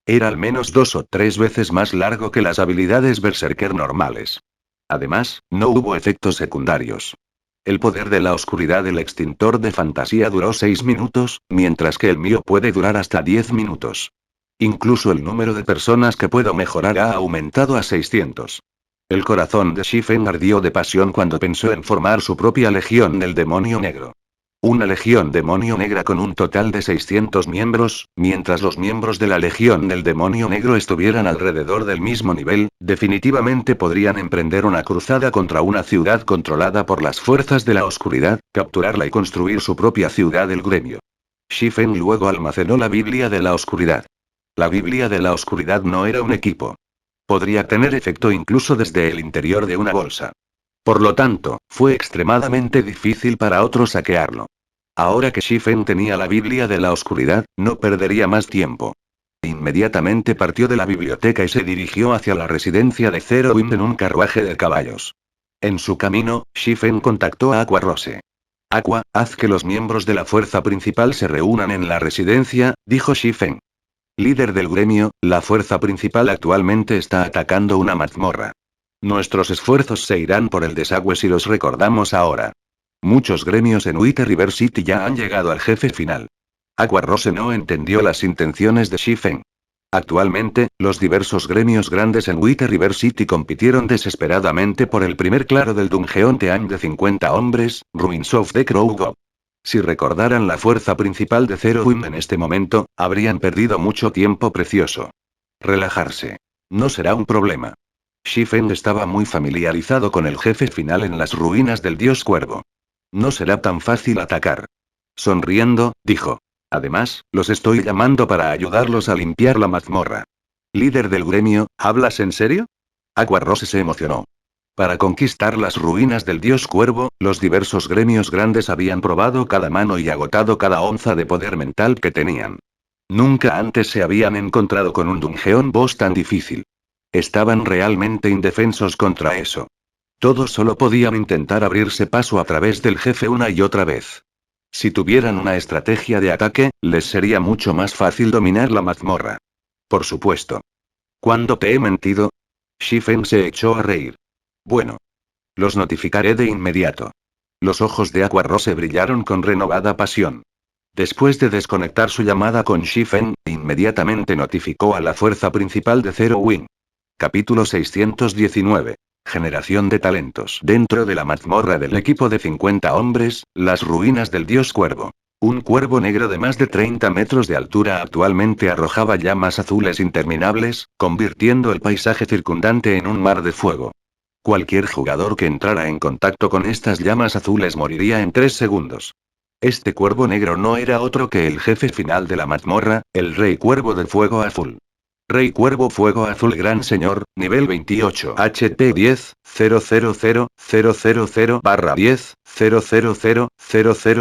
Era al menos 2 o 3 veces más largo que las habilidades berserker normales. Además, no hubo efectos secundarios. El poder de la oscuridad del extintor de fantasía duró 6 minutos, mientras que el mío puede durar hasta 10 minutos. Incluso el número de personas que puedo mejorar ha aumentado a 600. El corazón de Shifen ardió de pasión cuando pensó en formar su propia legión del demonio negro. Una legión demonio negra con un total de 600 miembros, mientras los miembros de la legión del demonio negro estuvieran alrededor del mismo nivel, definitivamente podrían emprender una cruzada contra una ciudad controlada por las fuerzas de la oscuridad, capturarla y construir su propia ciudad del gremio. Shifen luego almacenó la Biblia de la oscuridad. La Biblia de la oscuridad no era un equipo. Podría tener efecto incluso desde el interior de una bolsa. Por lo tanto, fue extremadamente difícil para otros saquearlo. Ahora que Shifen tenía la Biblia de la oscuridad, no perdería más tiempo. Inmediatamente partió de la biblioteca y se dirigió hacia la residencia de Zero Wind en un carruaje de caballos. En su camino, Shifen contactó a Aqua Rose. Aqua, haz que los miembros de la fuerza principal se reúnan en la residencia, dijo Shifen. Líder del gremio, la fuerza principal actualmente está atacando una mazmorra. Nuestros esfuerzos se irán por el desagüe si los recordamos ahora. Muchos gremios en White River City ya han llegado al jefe final. Aqua Rose no entendió las intenciones de Shifen. Actualmente, los diversos gremios grandes en White River City compitieron desesperadamente por el primer claro del Dungeon Team de 50 hombres, Ruins of the Crow God. Si recordaran la fuerza principal de Zero Wind en este momento, habrían perdido mucho tiempo precioso. Relajarse. No será un problema. Shifen estaba muy familiarizado con el jefe final en las ruinas del dios cuervo. No será tan fácil atacar. Sonriendo, dijo. Además, los estoy llamando para ayudarlos a limpiar la mazmorra. Líder del gremio, ¿hablas en serio? Aqua Rose se emocionó. Para conquistar las ruinas del dios cuervo, los diversos gremios grandes habían probado cada mano y agotado cada onza de poder mental que tenían. Nunca antes se habían encontrado con un dungeon boss tan difícil. Estaban realmente indefensos contra eso. Todos solo podían intentar abrirse paso a través del jefe una y otra vez. Si tuvieran una estrategia de ataque, les sería mucho más fácil dominar la mazmorra. Por supuesto. ¿Cuándo te he mentido? Shifen se echó a reír. Bueno. Los notificaré de inmediato. Los ojos de Aqua Rose brillaron con renovada pasión. Después de desconectar su llamada con Shifen, inmediatamente notificó a la fuerza principal de Zero Wing. Capítulo 619. Generación de talentos. Dentro de la mazmorra del equipo de 50 hombres, las ruinas del dios cuervo. Un cuervo negro de más de 30 metros de altura actualmente arrojaba llamas azules interminables, convirtiendo el paisaje circundante en un mar de fuego. Cualquier jugador que entrara en contacto con estas llamas azules moriría en 3 segundos. Este cuervo negro no era otro que el jefe final de la mazmorra, el Rey Cuervo de Fuego Azul. Rey Cuervo Fuego Azul Gran Señor, nivel 28 HT 10, 000/10,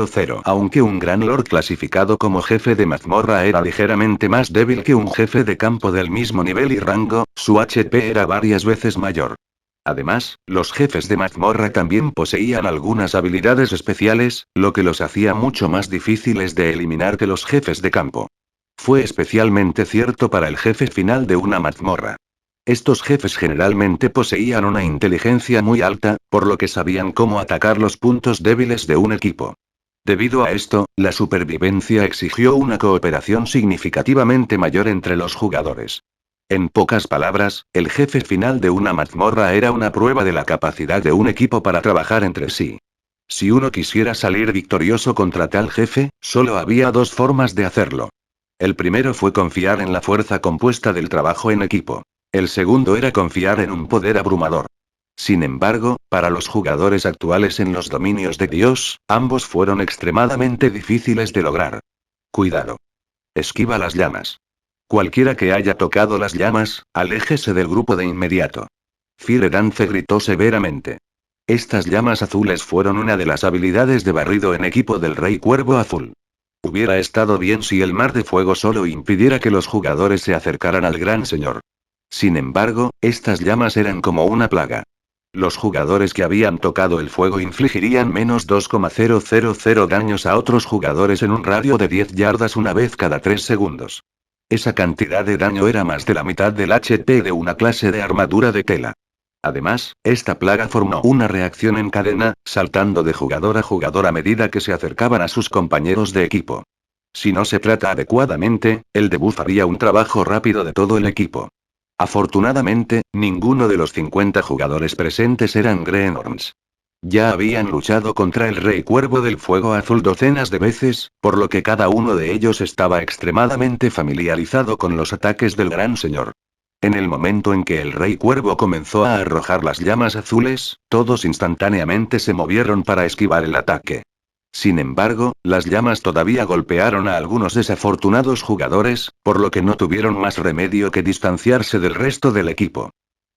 000. Aunque un Gran Lord clasificado como jefe de mazmorra era ligeramente más débil que un jefe de campo del mismo nivel y rango, su HP era varias veces mayor. Además, los jefes de mazmorra también poseían algunas habilidades especiales, lo que los hacía mucho más difíciles de eliminar que los jefes de campo. Fue especialmente cierto para el jefe final de una mazmorra. Estos jefes generalmente poseían una inteligencia muy alta, por lo que sabían cómo atacar los puntos débiles de un equipo. Debido a esto, la supervivencia exigió una cooperación significativamente mayor entre los jugadores. En pocas palabras, el jefe final de una mazmorra era una prueba de la capacidad de un equipo para trabajar entre sí. Si uno quisiera salir victorioso contra tal jefe, solo había dos formas de hacerlo. El primero fue confiar en la fuerza compuesta del trabajo en equipo. El segundo era confiar en un poder abrumador. Sin embargo, para los jugadores actuales en los dominios de Dios, ambos fueron extremadamente difíciles de lograr. Cuidado. Esquiva las llamas. Cualquiera que haya tocado las llamas, aléjese del grupo de inmediato. Fire Dance gritó severamente. Estas llamas azules fueron una de las habilidades de barrido en equipo del Rey Cuervo Azul. Hubiera estado bien si el mar de fuego solo impidiera que los jugadores se acercaran al Gran Señor. Sin embargo, estas llamas eran como una plaga. Los jugadores que habían tocado el fuego infligirían menos 2,000 daños a otros jugadores en un radio de 10 yardas una vez cada 3 segundos. Esa cantidad de daño era más de la mitad del HP de una clase de armadura de tela. Además, esta plaga formó una reacción en cadena, saltando de jugador a jugador a medida que se acercaban a sus compañeros de equipo. Si no se trata adecuadamente, el debuff haría un trabajo rápido de todo el equipo. Afortunadamente, ninguno de los 50 jugadores presentes eran Greenhorns. Ya habían luchado contra el Rey Cuervo del Fuego Azul docenas de veces, por lo que cada uno de ellos estaba extremadamente familiarizado con los ataques del Gran Señor. En el momento en que el Rey Cuervo comenzó a arrojar las llamas azules, todos instantáneamente se movieron para esquivar el ataque. Sin embargo, las llamas todavía golpearon a algunos desafortunados jugadores, por lo que no tuvieron más remedio que distanciarse del resto del equipo.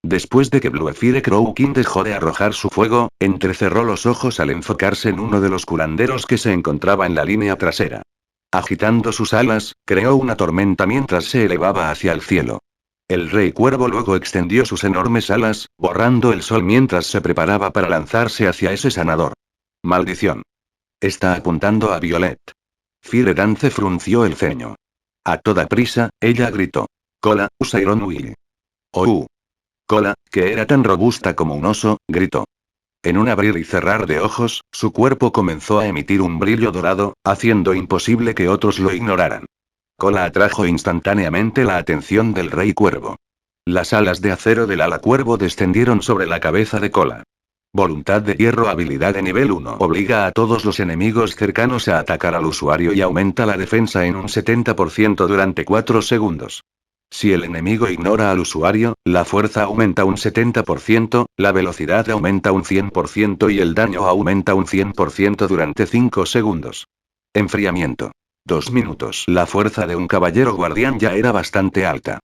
Después de que Bluefire Crowkin dejó de arrojar su fuego, entrecerró los ojos al enfocarse en uno de los curanderos que se encontraba en la línea trasera. Agitando sus alas, creó una tormenta mientras se elevaba hacia el cielo. El Rey Cuervo luego extendió sus enormes alas, borrando el sol mientras se preparaba para lanzarse hacia ese sanador. ¡Maldición! Está apuntando a Violet. Fire Dance frunció el ceño. A toda prisa, ella gritó. Cola, usa Iron Will. Cola, que era tan robusta como un oso, gritó. En un abrir y cerrar de ojos, su cuerpo comenzó a emitir un brillo dorado, haciendo imposible que otros lo ignoraran. Cola atrajo instantáneamente la atención del Rey Cuervo. Las alas de acero del ala cuervo descendieron sobre la cabeza de Cola. Voluntad de hierro habilidad de nivel 1 obliga a todos los enemigos cercanos a atacar al usuario y aumenta la defensa en un 70% durante 4 segundos. Si el enemigo ignora al usuario, la fuerza aumenta un 70%, la velocidad aumenta un 100% y el daño aumenta un 100% durante 5 segundos. Enfriamiento. 2 minutos. La fuerza de un caballero guardián ya era bastante alta.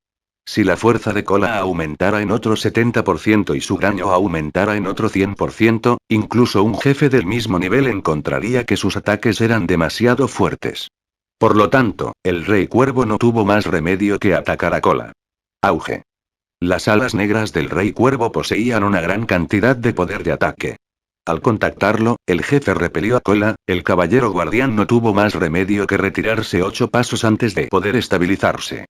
Si la fuerza de Cola aumentara en otro 70% y su daño aumentara en otro 100%, incluso un jefe del mismo nivel encontraría que sus ataques eran demasiado fuertes. Por lo tanto, el Rey Cuervo no tuvo más remedio que atacar a Cola. Auge. Las alas negras del Rey Cuervo poseían una gran cantidad de poder de ataque. Al contactarlo, el jefe repelió a Cola, el caballero guardián no tuvo más remedio que retirarse 8 pasos antes de poder estabilizarse.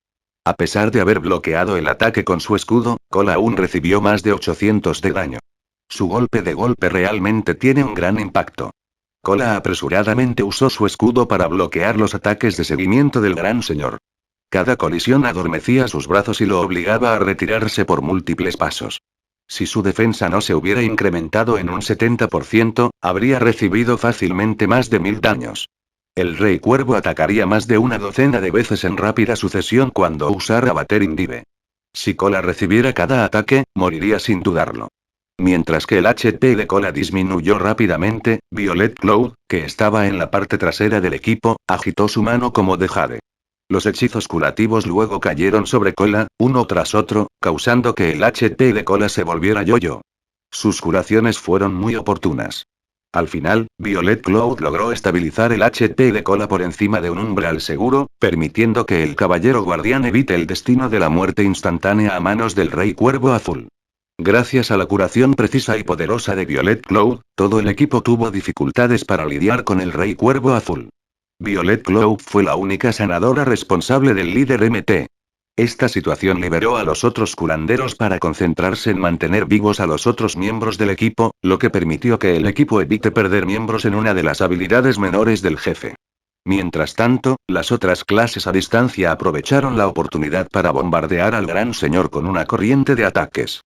A pesar de haber bloqueado el ataque con su escudo, Cola aún recibió más de 800 de daño. Su golpe de golpe realmente tiene un gran impacto. Cola apresuradamente usó su escudo para bloquear los ataques de seguimiento del gran señor. Cada colisión adormecía sus brazos y lo obligaba a retirarse por múltiples pasos. Si su defensa no se hubiera incrementado en un 70%, habría recibido fácilmente más de 1000 daños. El Rey Cuervo atacaría más de una docena de veces en rápida sucesión cuando usara Battering Dive. Si Cola recibiera cada ataque, moriría sin dudarlo. Mientras que el HP de Cola disminuyó rápidamente, Violet Cloud, que estaba en la parte trasera del equipo, agitó su mano como de jade. Los hechizos curativos luego cayeron sobre Cola, uno tras otro, causando que el HP de Cola se volviera yo-yo. Sus curaciones fueron muy oportunas. Al final, Violet Cloud logró estabilizar el HP de Cola por encima de un umbral seguro, permitiendo que el caballero guardián evite el destino de la muerte instantánea a manos del Rey Cuervo Azul. Gracias a la curación precisa y poderosa de Violet Cloud, todo el equipo tuvo dificultades para lidiar con el Rey Cuervo Azul. Violet Cloud fue la única sanadora responsable del líder MT. Esta situación liberó a los otros curanderos para concentrarse en mantener vivos a los otros miembros del equipo, lo que permitió que el equipo evite perder miembros en una de las habilidades menores del jefe. Mientras tanto, las otras clases a distancia aprovecharon la oportunidad para bombardear al gran señor con una corriente de ataques.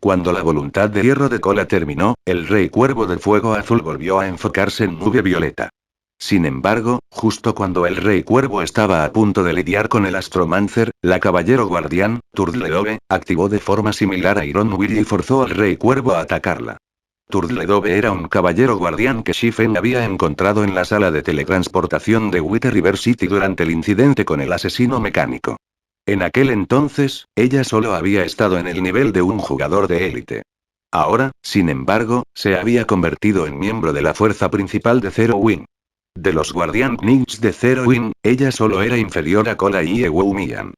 Cuando la voluntad de hierro de Cola terminó, el Rey Cuervo de Fuego Azul volvió a enfocarse en Nube Violeta. Sin embargo, justo cuando el Rey Cuervo estaba a punto de lidiar con el Astromancer, la Caballero Guardián, Turtledove, activó de forma similar a Iron Will y forzó al Rey Cuervo a atacarla. Turtledove era un caballero guardián que Shifen había encontrado en la sala de teletransportación de Wither River City durante el incidente con el asesino mecánico. En aquel entonces, ella solo había estado en el nivel de un jugador de élite. Ahora, sin embargo, se había convertido en miembro de la fuerza principal de Zero Wing. De los Guardian Knights de Zero Wing, ella solo era inferior a Cola y Ewumian.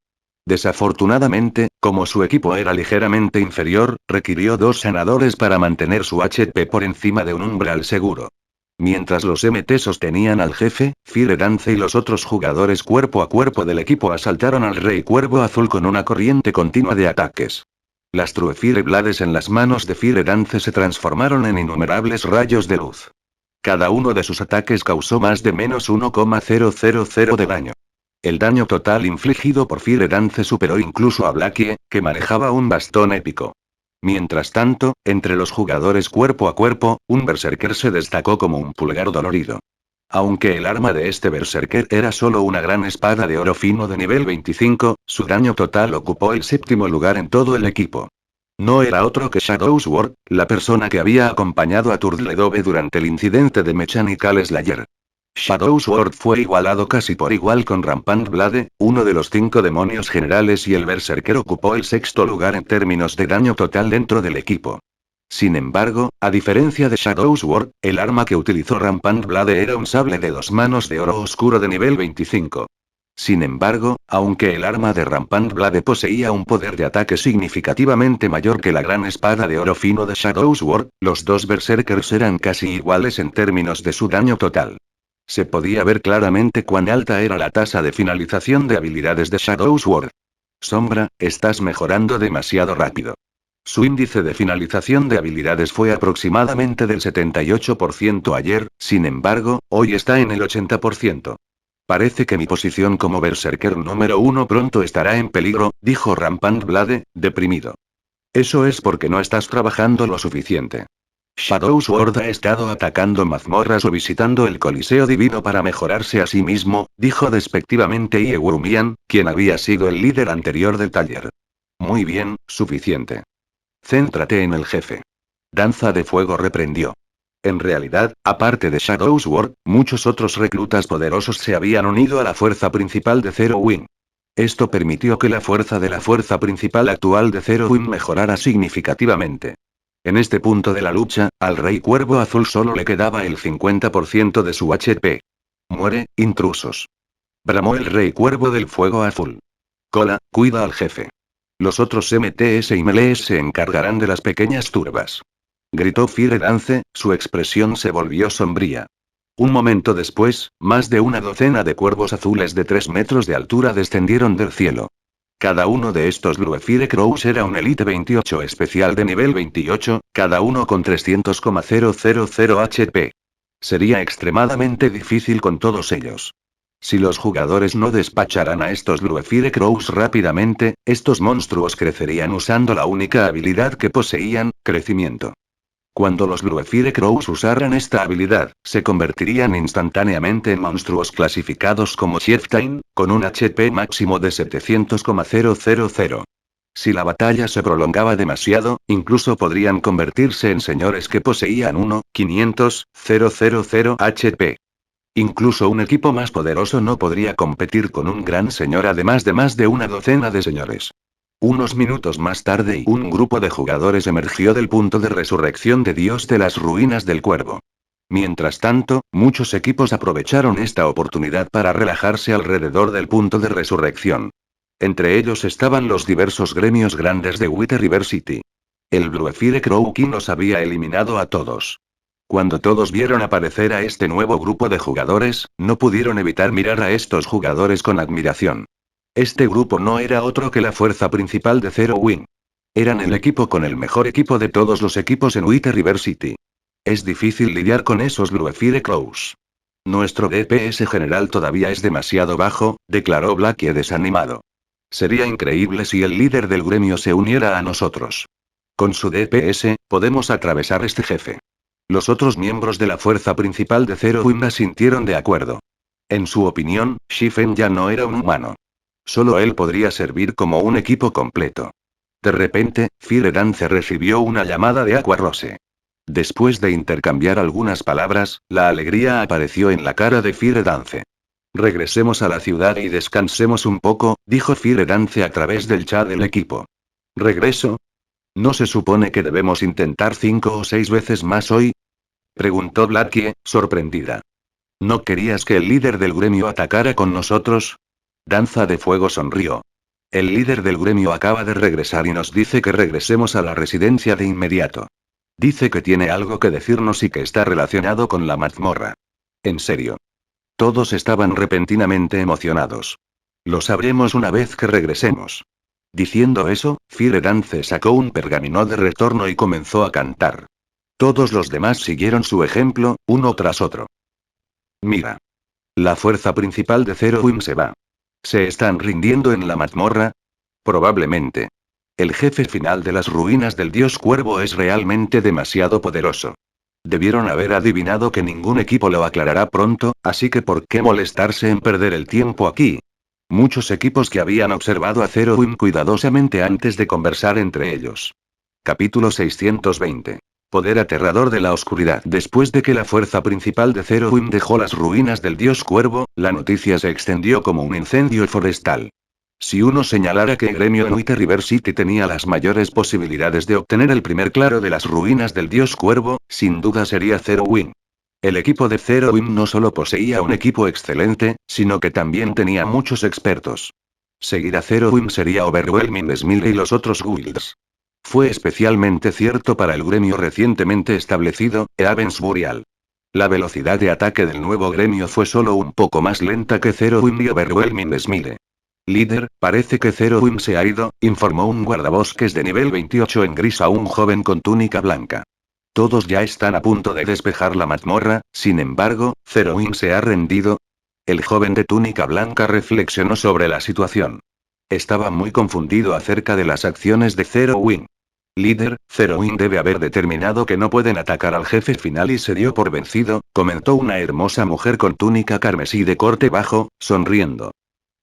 Desafortunadamente, como su equipo era ligeramente inferior, requirió 2 sanadores para mantener su HP por encima de un umbral seguro. Mientras los MT sostenían al jefe, Fire Dance y los otros jugadores cuerpo a cuerpo del equipo asaltaron al Rey Cuervo Azul con una corriente continua de ataques. Las True Fire Blades en las manos de Fire Dance se transformaron en innumerables rayos de luz. Cada uno de sus ataques causó más de menos 1,000 de daño. El daño total infligido por Fire Dance superó incluso a Blackie, que manejaba un bastón épico. Mientras tanto, entre los jugadores cuerpo a cuerpo, un berserker se destacó como un pulgar dolorido. Aunque el arma de este berserker era solo una gran espada de oro fino de nivel 25, su daño total ocupó el 7º lugar en todo el equipo. No era otro que Shadow Sword, la persona que había acompañado a Turtledove durante el incidente de Mechanical Slayer. Shadow Sword fue igualado casi por igual con Rampant Blade, uno de los 5 demonios generales, y el berserker ocupó el 6º lugar en términos de daño total dentro del equipo. Sin embargo, a diferencia de Shadow Sword, el arma que utilizó Rampant Blade era un sable de 2 manos de oro oscuro de nivel 25. Sin embargo, aunque el arma de Rampant Blade poseía un poder de ataque significativamente mayor que la gran espada de oro fino de Shadow Sword, los dos berserkers eran casi iguales en términos de su daño total. Se podía ver claramente cuán alta era la tasa de finalización de habilidades de Shadow Sword. Sombra, estás mejorando demasiado rápido. Su índice de finalización de habilidades fue aproximadamente del 78% ayer, sin embargo, hoy está en el 80%. Parece que mi posición como berserker número 1 pronto estará en peligro, dijo Rampant Blade, deprimido. Eso es porque no estás trabajando lo suficiente. Shadow Sword ha estado atacando mazmorras o visitando el Coliseo Divino para mejorarse a sí mismo, dijo despectivamente Iegurumian, quien había sido el líder anterior del taller. Muy bien, suficiente. Céntrate en el jefe. Danza de Fuego reprendió. En realidad, aparte de Shadow Sword, muchos otros reclutas poderosos se habían unido a la fuerza principal de Zero Wing. Esto permitió que la fuerza de la fuerza principal actual de Zero Wing mejorara significativamente. En este punto de la lucha, al Rey Cuervo Azul solo le quedaba el 50% de su HP. Muere, intrusos. Bramó el rey cuervo del fuego azul. Cola, cuida al jefe. Los otros MTS y Melees se encargarán de las pequeñas turbas. Gritó Fire Dance, su expresión se volvió sombría. Un momento después, más de una docena de cuervos azules de 3 metros de altura descendieron del cielo. Cada uno de estos Bluefire Crows era un Elite 28 especial de nivel 28, cada uno con 300,000 HP. Sería extremadamente difícil con todos ellos. Si los jugadores no despacharan a estos Bluefire Crows rápidamente, estos monstruos crecerían usando la única habilidad que poseían, crecimiento. Cuando los Bluefire Crows usaran esta habilidad, se convertirían instantáneamente en monstruos clasificados como Chieftain, con un HP máximo de 700,000. Si la batalla se prolongaba demasiado, incluso podrían convertirse en señores que poseían 1,500,000 HP. Incluso un equipo más poderoso no podría competir con un gran señor además de más de una docena de señores. Unos minutos más tarde un grupo de jugadores emergió del punto de resurrección de Dios de las ruinas del Cuervo. Mientras tanto, muchos equipos aprovecharon esta oportunidad para relajarse alrededor del punto de resurrección. Entre ellos estaban los diversos gremios grandes de Wither River City. El Bluefire Crow King los había eliminado a todos. Cuando todos vieron aparecer a este nuevo grupo de jugadores, no pudieron evitar mirar a estos jugadores con admiración. Este grupo no era otro que la fuerza principal de Zero Wing. Eran el equipo con el mejor equipo de todos los equipos en Wither River City. Es difícil lidiar con esos Bluefire Crows. Nuestro DPS general todavía es demasiado bajo, declaró Blackie desanimado. Sería increíble si el líder del gremio se uniera a nosotros. Con su DPS, podemos atravesar este jefe. Los otros miembros de la fuerza principal de Zero Wing asintieron de acuerdo. En su opinión, Shifen ya no era un humano. Solo él podría servir como un equipo completo. De repente, Fire Dance recibió una llamada de Aqua Rose. Después de intercambiar algunas palabras, la alegría apareció en la cara de Fire Dance. Regresemos a la ciudad y descansemos un poco, dijo Fire Dance a través del chat del equipo. ¿Regreso? ¿No se supone que debemos intentar 5 o 6 veces más hoy? Preguntó Blackie, sorprendida. ¿No querías que el líder del gremio atacara con nosotros? Danza de Fuego sonrió. El líder del gremio acaba de regresar y nos dice que regresemos a la residencia de inmediato. Dice que tiene algo que decirnos y que está relacionado con la mazmorra. ¿En serio? Todos estaban repentinamente emocionados. Lo sabremos una vez que regresemos. Diciendo eso, Fire Dance sacó un pergamino de retorno y comenzó a cantar. Todos los demás siguieron su ejemplo, uno tras otro. Mira. La fuerza principal de Zero Wing se va. ¿Se están rindiendo en la mazmorra? Probablemente. El jefe final de las ruinas del dios cuervo es realmente demasiado poderoso. Debieron haber adivinado que ningún equipo lo aclarará pronto, así que ¿por qué molestarse en perder el tiempo aquí? Muchos equipos que habían observado a Zero Wing cuidadosamente antes de conversar entre ellos. Capítulo 620. Poder aterrador de la oscuridad. Después de que la fuerza principal de Zero Wing dejó las ruinas del dios cuervo, la noticia se extendió como un incendio forestal. Si uno señalara que el gremio en Wither River City tenía las mayores posibilidades de obtener el primer claro de las ruinas del dios cuervo, sin duda sería Zero Wing. El equipo de Zero Wing no solo poseía un equipo excelente, sino que también tenía muchos expertos. Seguir a Zero Wing sería overwhelming Smile y los otros guilds. Fue especialmente cierto para el gremio recientemente establecido, Eavens Burial. La velocidad de ataque del nuevo gremio fue solo un poco más lenta que Zero Wing y Overwhelming Smile. Líder, parece que Zero Wing se ha ido, informó un guardabosques de nivel 28 en gris a un joven con túnica blanca. Todos ya están a punto de despejar la mazmorra, sin embargo, Zero Wing se ha rendido. El joven de túnica blanca reflexionó sobre la situación. Estaba muy confundido acerca de las acciones de Zero Wing. Líder, Zero Wing debe haber determinado que no pueden atacar al jefe final y se dio por vencido, comentó una hermosa mujer con túnica carmesí de corte bajo, sonriendo.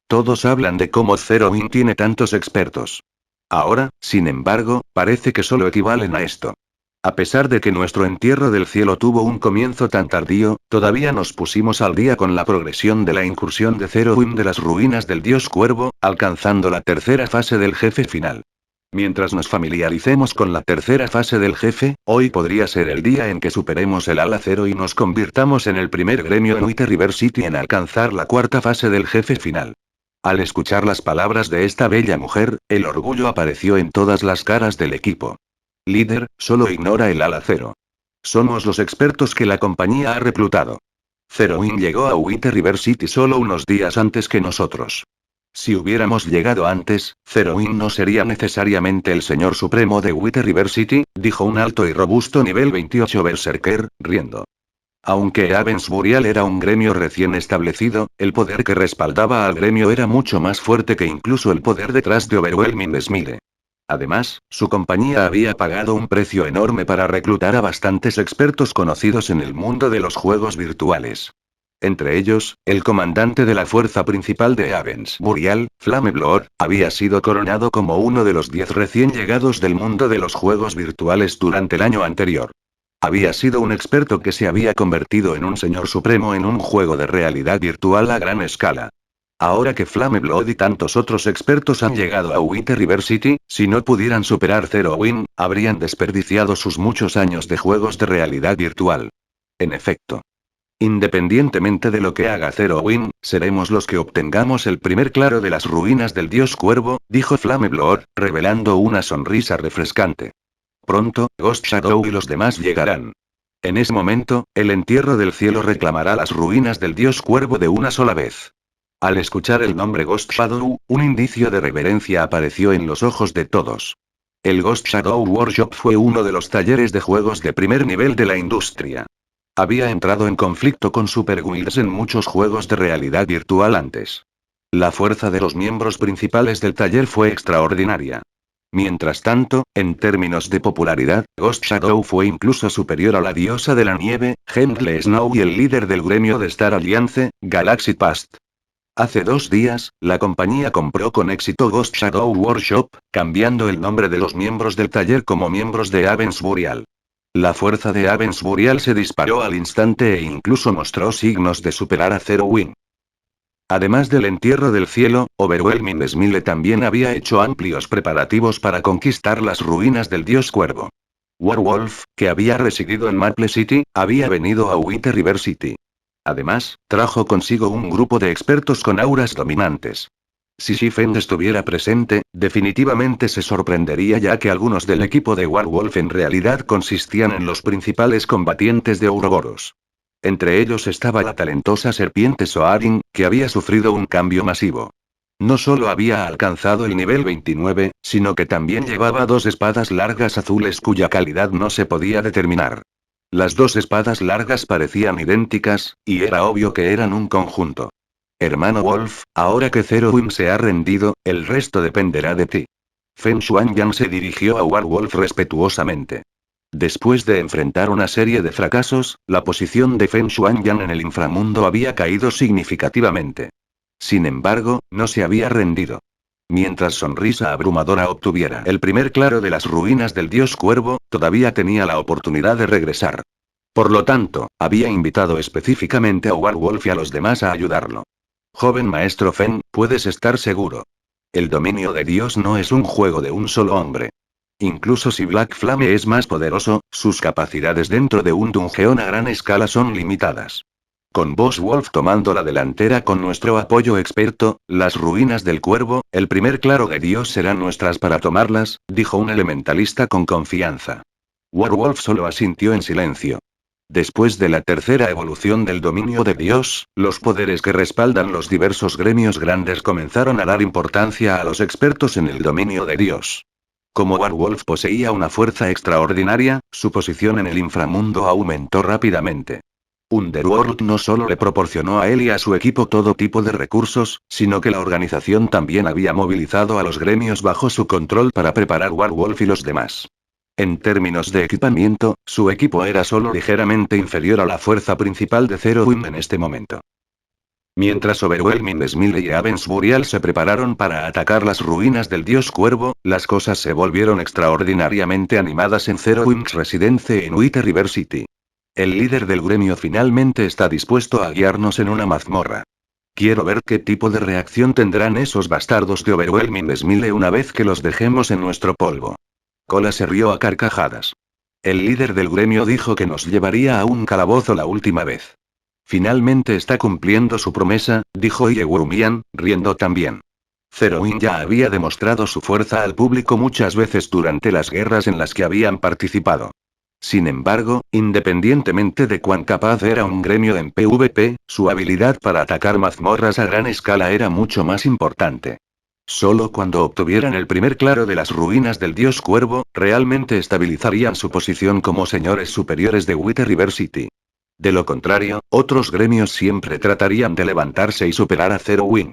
Todos hablan de cómo Zero Wing tiene tantos expertos. Ahora, sin embargo, parece que solo equivalen a esto. A pesar de que nuestro entierro del cielo tuvo un comienzo tan tardío, todavía nos pusimos al día con la progresión de la incursión de Zero Wing de las ruinas del dios cuervo, alcanzando la tercera fase del jefe final. Mientras nos familiaricemos con la tercera fase del jefe, hoy podría ser el día en que superemos el ala cero y nos convirtamos en el primer gremio en Wither River City en alcanzar la cuarta fase del jefe final. Al escuchar las palabras de esta bella mujer, el orgullo apareció en todas las caras del equipo. Líder, solo ignora el ala cero. Somos los expertos que la compañía ha reclutado. Zerowin llegó a Wither River City solo unos días antes que nosotros. Si hubiéramos llegado antes, Zerowin no sería necesariamente el señor supremo de Wither River City, dijo un alto y robusto nivel 28 Berserker, riendo. Aunque Avens Burial era un gremio recién establecido, el poder que respaldaba al gremio era mucho más fuerte que incluso el poder detrás de Overwhelming Smile. Además, su compañía había pagado un precio enorme para reclutar a bastantes expertos conocidos en el mundo de los juegos virtuales. Entre ellos, el comandante de la fuerza principal de Avens Burial, Flameblood, había sido coronado como uno de los 10 recién llegados del mundo de los juegos virtuales durante el año anterior. Había sido un experto que se había convertido en un señor supremo en un juego de realidad virtual a gran escala. Ahora que Flameblood y tantos otros expertos han llegado a Wither River City, si no pudieran superar Zerowin, habrían desperdiciado sus muchos años de juegos de realidad virtual. En efecto. Independientemente de lo que haga Zerowin, seremos los que obtengamos el primer claro de las ruinas del dios cuervo, dijo Flameblood, revelando una sonrisa refrescante. Pronto, Ghost Shadow y los demás llegarán. En ese momento, el entierro del cielo reclamará las ruinas del dios cuervo de una sola vez. Al escuchar el nombre Ghost Shadow, un indicio de reverencia apareció en los ojos de todos. El Ghost Shadow Workshop fue uno de los talleres de juegos de primer nivel de la industria. Había entrado en conflicto con Super Guilds en muchos juegos de realidad virtual antes. La fuerza de los miembros principales del taller fue extraordinaria. Mientras tanto, en términos de popularidad, Ghost Shadow fue incluso superior a la diosa de la nieve, Hendle Snow y el líder del gremio de Star Alliance, Galaxy Past. Hace 2 días, la compañía compró con éxito Ghost Shadow Workshop, cambiando el nombre de los miembros del taller como miembros de Avens Burial. La fuerza de Avens Burial se disparó al instante e incluso mostró signos de superar a Zerowin. Además del entierro del cielo, Overwhelming Smile también había hecho amplios preparativos para conquistar las ruinas del dios cuervo. Warwolf, que había residido en Maple City, había venido a Wither River City. Además, trajo consigo un grupo de expertos con auras dominantes. Si Shifen estuviera presente, definitivamente se sorprendería ya que algunos del equipo de Warwolf en realidad consistían en los principales combatientes de Ouroboros. Entre ellos estaba la talentosa serpiente Soarin, que había sufrido un cambio masivo. No solo había alcanzado el nivel 29, sino que también llevaba 2 espadas largas azules cuya calidad no se podía determinar. Las 2 espadas largas parecían idénticas, y era obvio que eran un conjunto. Hermano Wolf, ahora que Zerowin se ha rendido, el resto dependerá de ti. Feng Shuangyan se dirigió a Warwolf respetuosamente. Después de enfrentar una serie de fracasos, la posición de Feng Shuangyan en el inframundo había caído significativamente. Sin embargo, no se había rendido. Mientras Sonrisa Abrumadora obtuviera el primer claro de las ruinas del dios cuervo, todavía tenía la oportunidad de regresar. Por lo tanto, había invitado específicamente a Warwolf y a los demás a ayudarlo. Joven maestro Feng, puedes estar seguro. El dominio de Dios no es un juego de un solo hombre. Incluso si Black Flame es más poderoso, sus capacidades dentro de un dungeon a gran escala son limitadas. Con Boss Wolf tomando la delantera con nuestro apoyo experto, las ruinas del cuervo, el primer claro de Dios serán nuestras para tomarlas, dijo un elementalista con confianza. Warwolf solo asintió en silencio. Después de la tercera evolución del dominio de Dios, los poderes que respaldan los diversos gremios grandes comenzaron a dar importancia a los expertos en el dominio de Dios. Como Warwolf poseía una fuerza extraordinaria, su posición en el inframundo aumentó rápidamente. Underworld no solo le proporcionó a él y a su equipo todo tipo de recursos, sino que la organización también había movilizado a los gremios bajo su control para preparar Warwolf y los demás. En términos de equipamiento, su equipo era solo ligeramente inferior a la fuerza principal de Zerowin en este momento. Mientras Overwhelming Smile y Avens Burial se prepararon para atacar las ruinas del dios cuervo, las cosas se volvieron extraordinariamente animadas en Zerowin's Residence en Wither River City. El líder del gremio finalmente está dispuesto a guiarnos en una mazmorra. Quiero ver qué tipo de reacción tendrán esos bastardos de Overwhelming Smile una vez que los dejemos en nuestro polvo. Cola se rió a carcajadas. El líder del gremio dijo que nos llevaría a un calabozo la última vez. Finalmente está cumpliendo su promesa, dijo Yegurumian, riendo también. Zero Wing ya había demostrado su fuerza al público muchas veces durante las guerras en las que habían participado. Sin embargo, independientemente de cuán capaz era un gremio en PvP, su habilidad para atacar mazmorras a gran escala era mucho más importante. Solo cuando obtuvieran el primer claro de las ruinas del dios cuervo, realmente estabilizarían su posición como señores superiores de Wither River City. De lo contrario, otros gremios siempre tratarían de levantarse y superar a Zero Wing.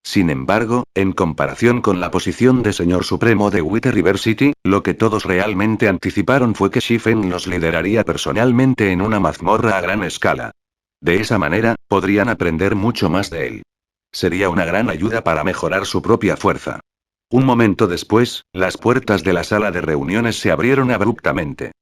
Sin embargo, en comparación con la posición de señor supremo de Wither River City, lo que todos realmente anticiparon fue que Shifen los lideraría personalmente en una mazmorra a gran escala. De esa manera, podrían aprender mucho más de él. Sería una gran ayuda para mejorar su propia fuerza. Un momento después, las puertas de la sala de reuniones se abrieron abruptamente.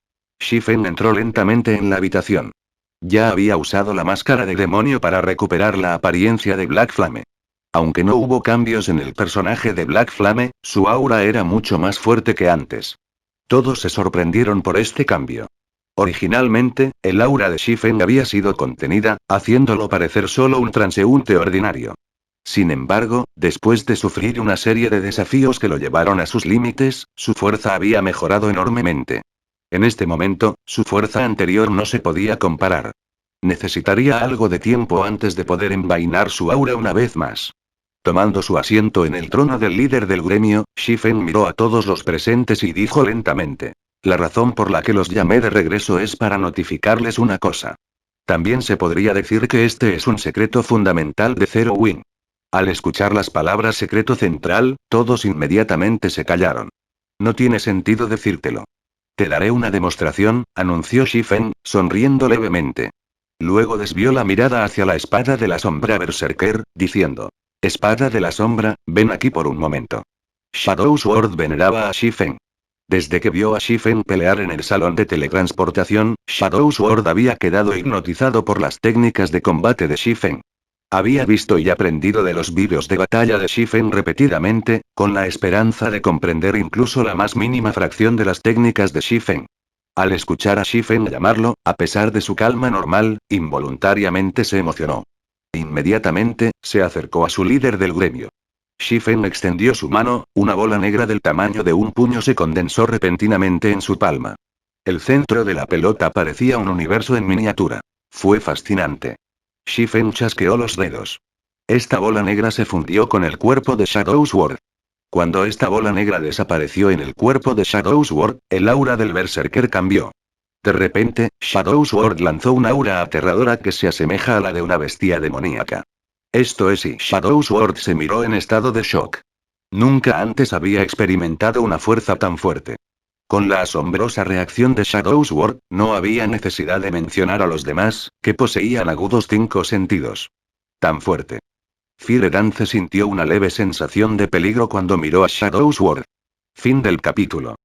Shifen entró lentamente en la habitación. Ya había usado la máscara de demonio para recuperar la apariencia de Black Flame. Aunque no hubo cambios en el personaje de Black Flame, su aura era mucho más fuerte que antes. Todos se sorprendieron por este cambio. Originalmente, el aura de Shifen había sido contenida, haciéndolo parecer solo un transeúnte ordinario. Sin embargo, después de sufrir una serie de desafíos que lo llevaron a sus límites, su fuerza había mejorado enormemente. En este momento, su fuerza anterior no se podía comparar. Necesitaría algo de tiempo antes de poder envainar su aura una vez más. Tomando su asiento en el trono del líder del gremio, Shifen miró a todos los presentes y dijo lentamente: la razón por la que los llamé de regreso es para notificarles una cosa. También se podría decir que este es un secreto fundamental de Zero Wing. Al escuchar las palabras secreto central, todos inmediatamente se callaron. No tiene sentido decírtelo. Te daré una demostración, anunció Shifen, sonriendo levemente. Luego desvió la mirada hacia la espada de la sombra Berserker, diciendo: espada de la sombra, ven aquí por un momento. Shadow Sword veneraba a Shifen. Desde que vio a Shifen pelear en el salón de teletransportación, Shadow Sword había quedado hipnotizado por las técnicas de combate de Shifen. Había visto y aprendido de los vídeos de batalla de Shifen repetidamente, con la esperanza de comprender incluso la más mínima fracción de las técnicas de Shifen. Al escuchar a Shifen llamarlo, a pesar de su calma normal, involuntariamente se emocionó. Inmediatamente, se acercó a su líder del gremio. Shifen extendió su mano, una bola negra del tamaño de un puño se condensó repentinamente en su palma. El centro de la pelota parecía un universo en miniatura. Fue fascinante. Shifen chasqueó los dedos. Esta bola negra se fundió con el cuerpo de Shadow Sword. Cuando esta bola negra desapareció en el cuerpo de Shadow Sword, el aura del Berserker cambió. De repente, Shadow Sword lanzó una aura aterradora que se asemeja a la de una bestia demoníaca. Esto es, y Shadow Sword se miró en estado de shock. Nunca antes había experimentado una fuerza tan fuerte. Con la asombrosa reacción de Shadow Sword, no había necesidad de mencionar a los demás, que poseían agudos 5 sentidos. Tan fuerte. Fire Dance sintió una leve sensación de peligro cuando miró a Shadow Sword. Fin del capítulo.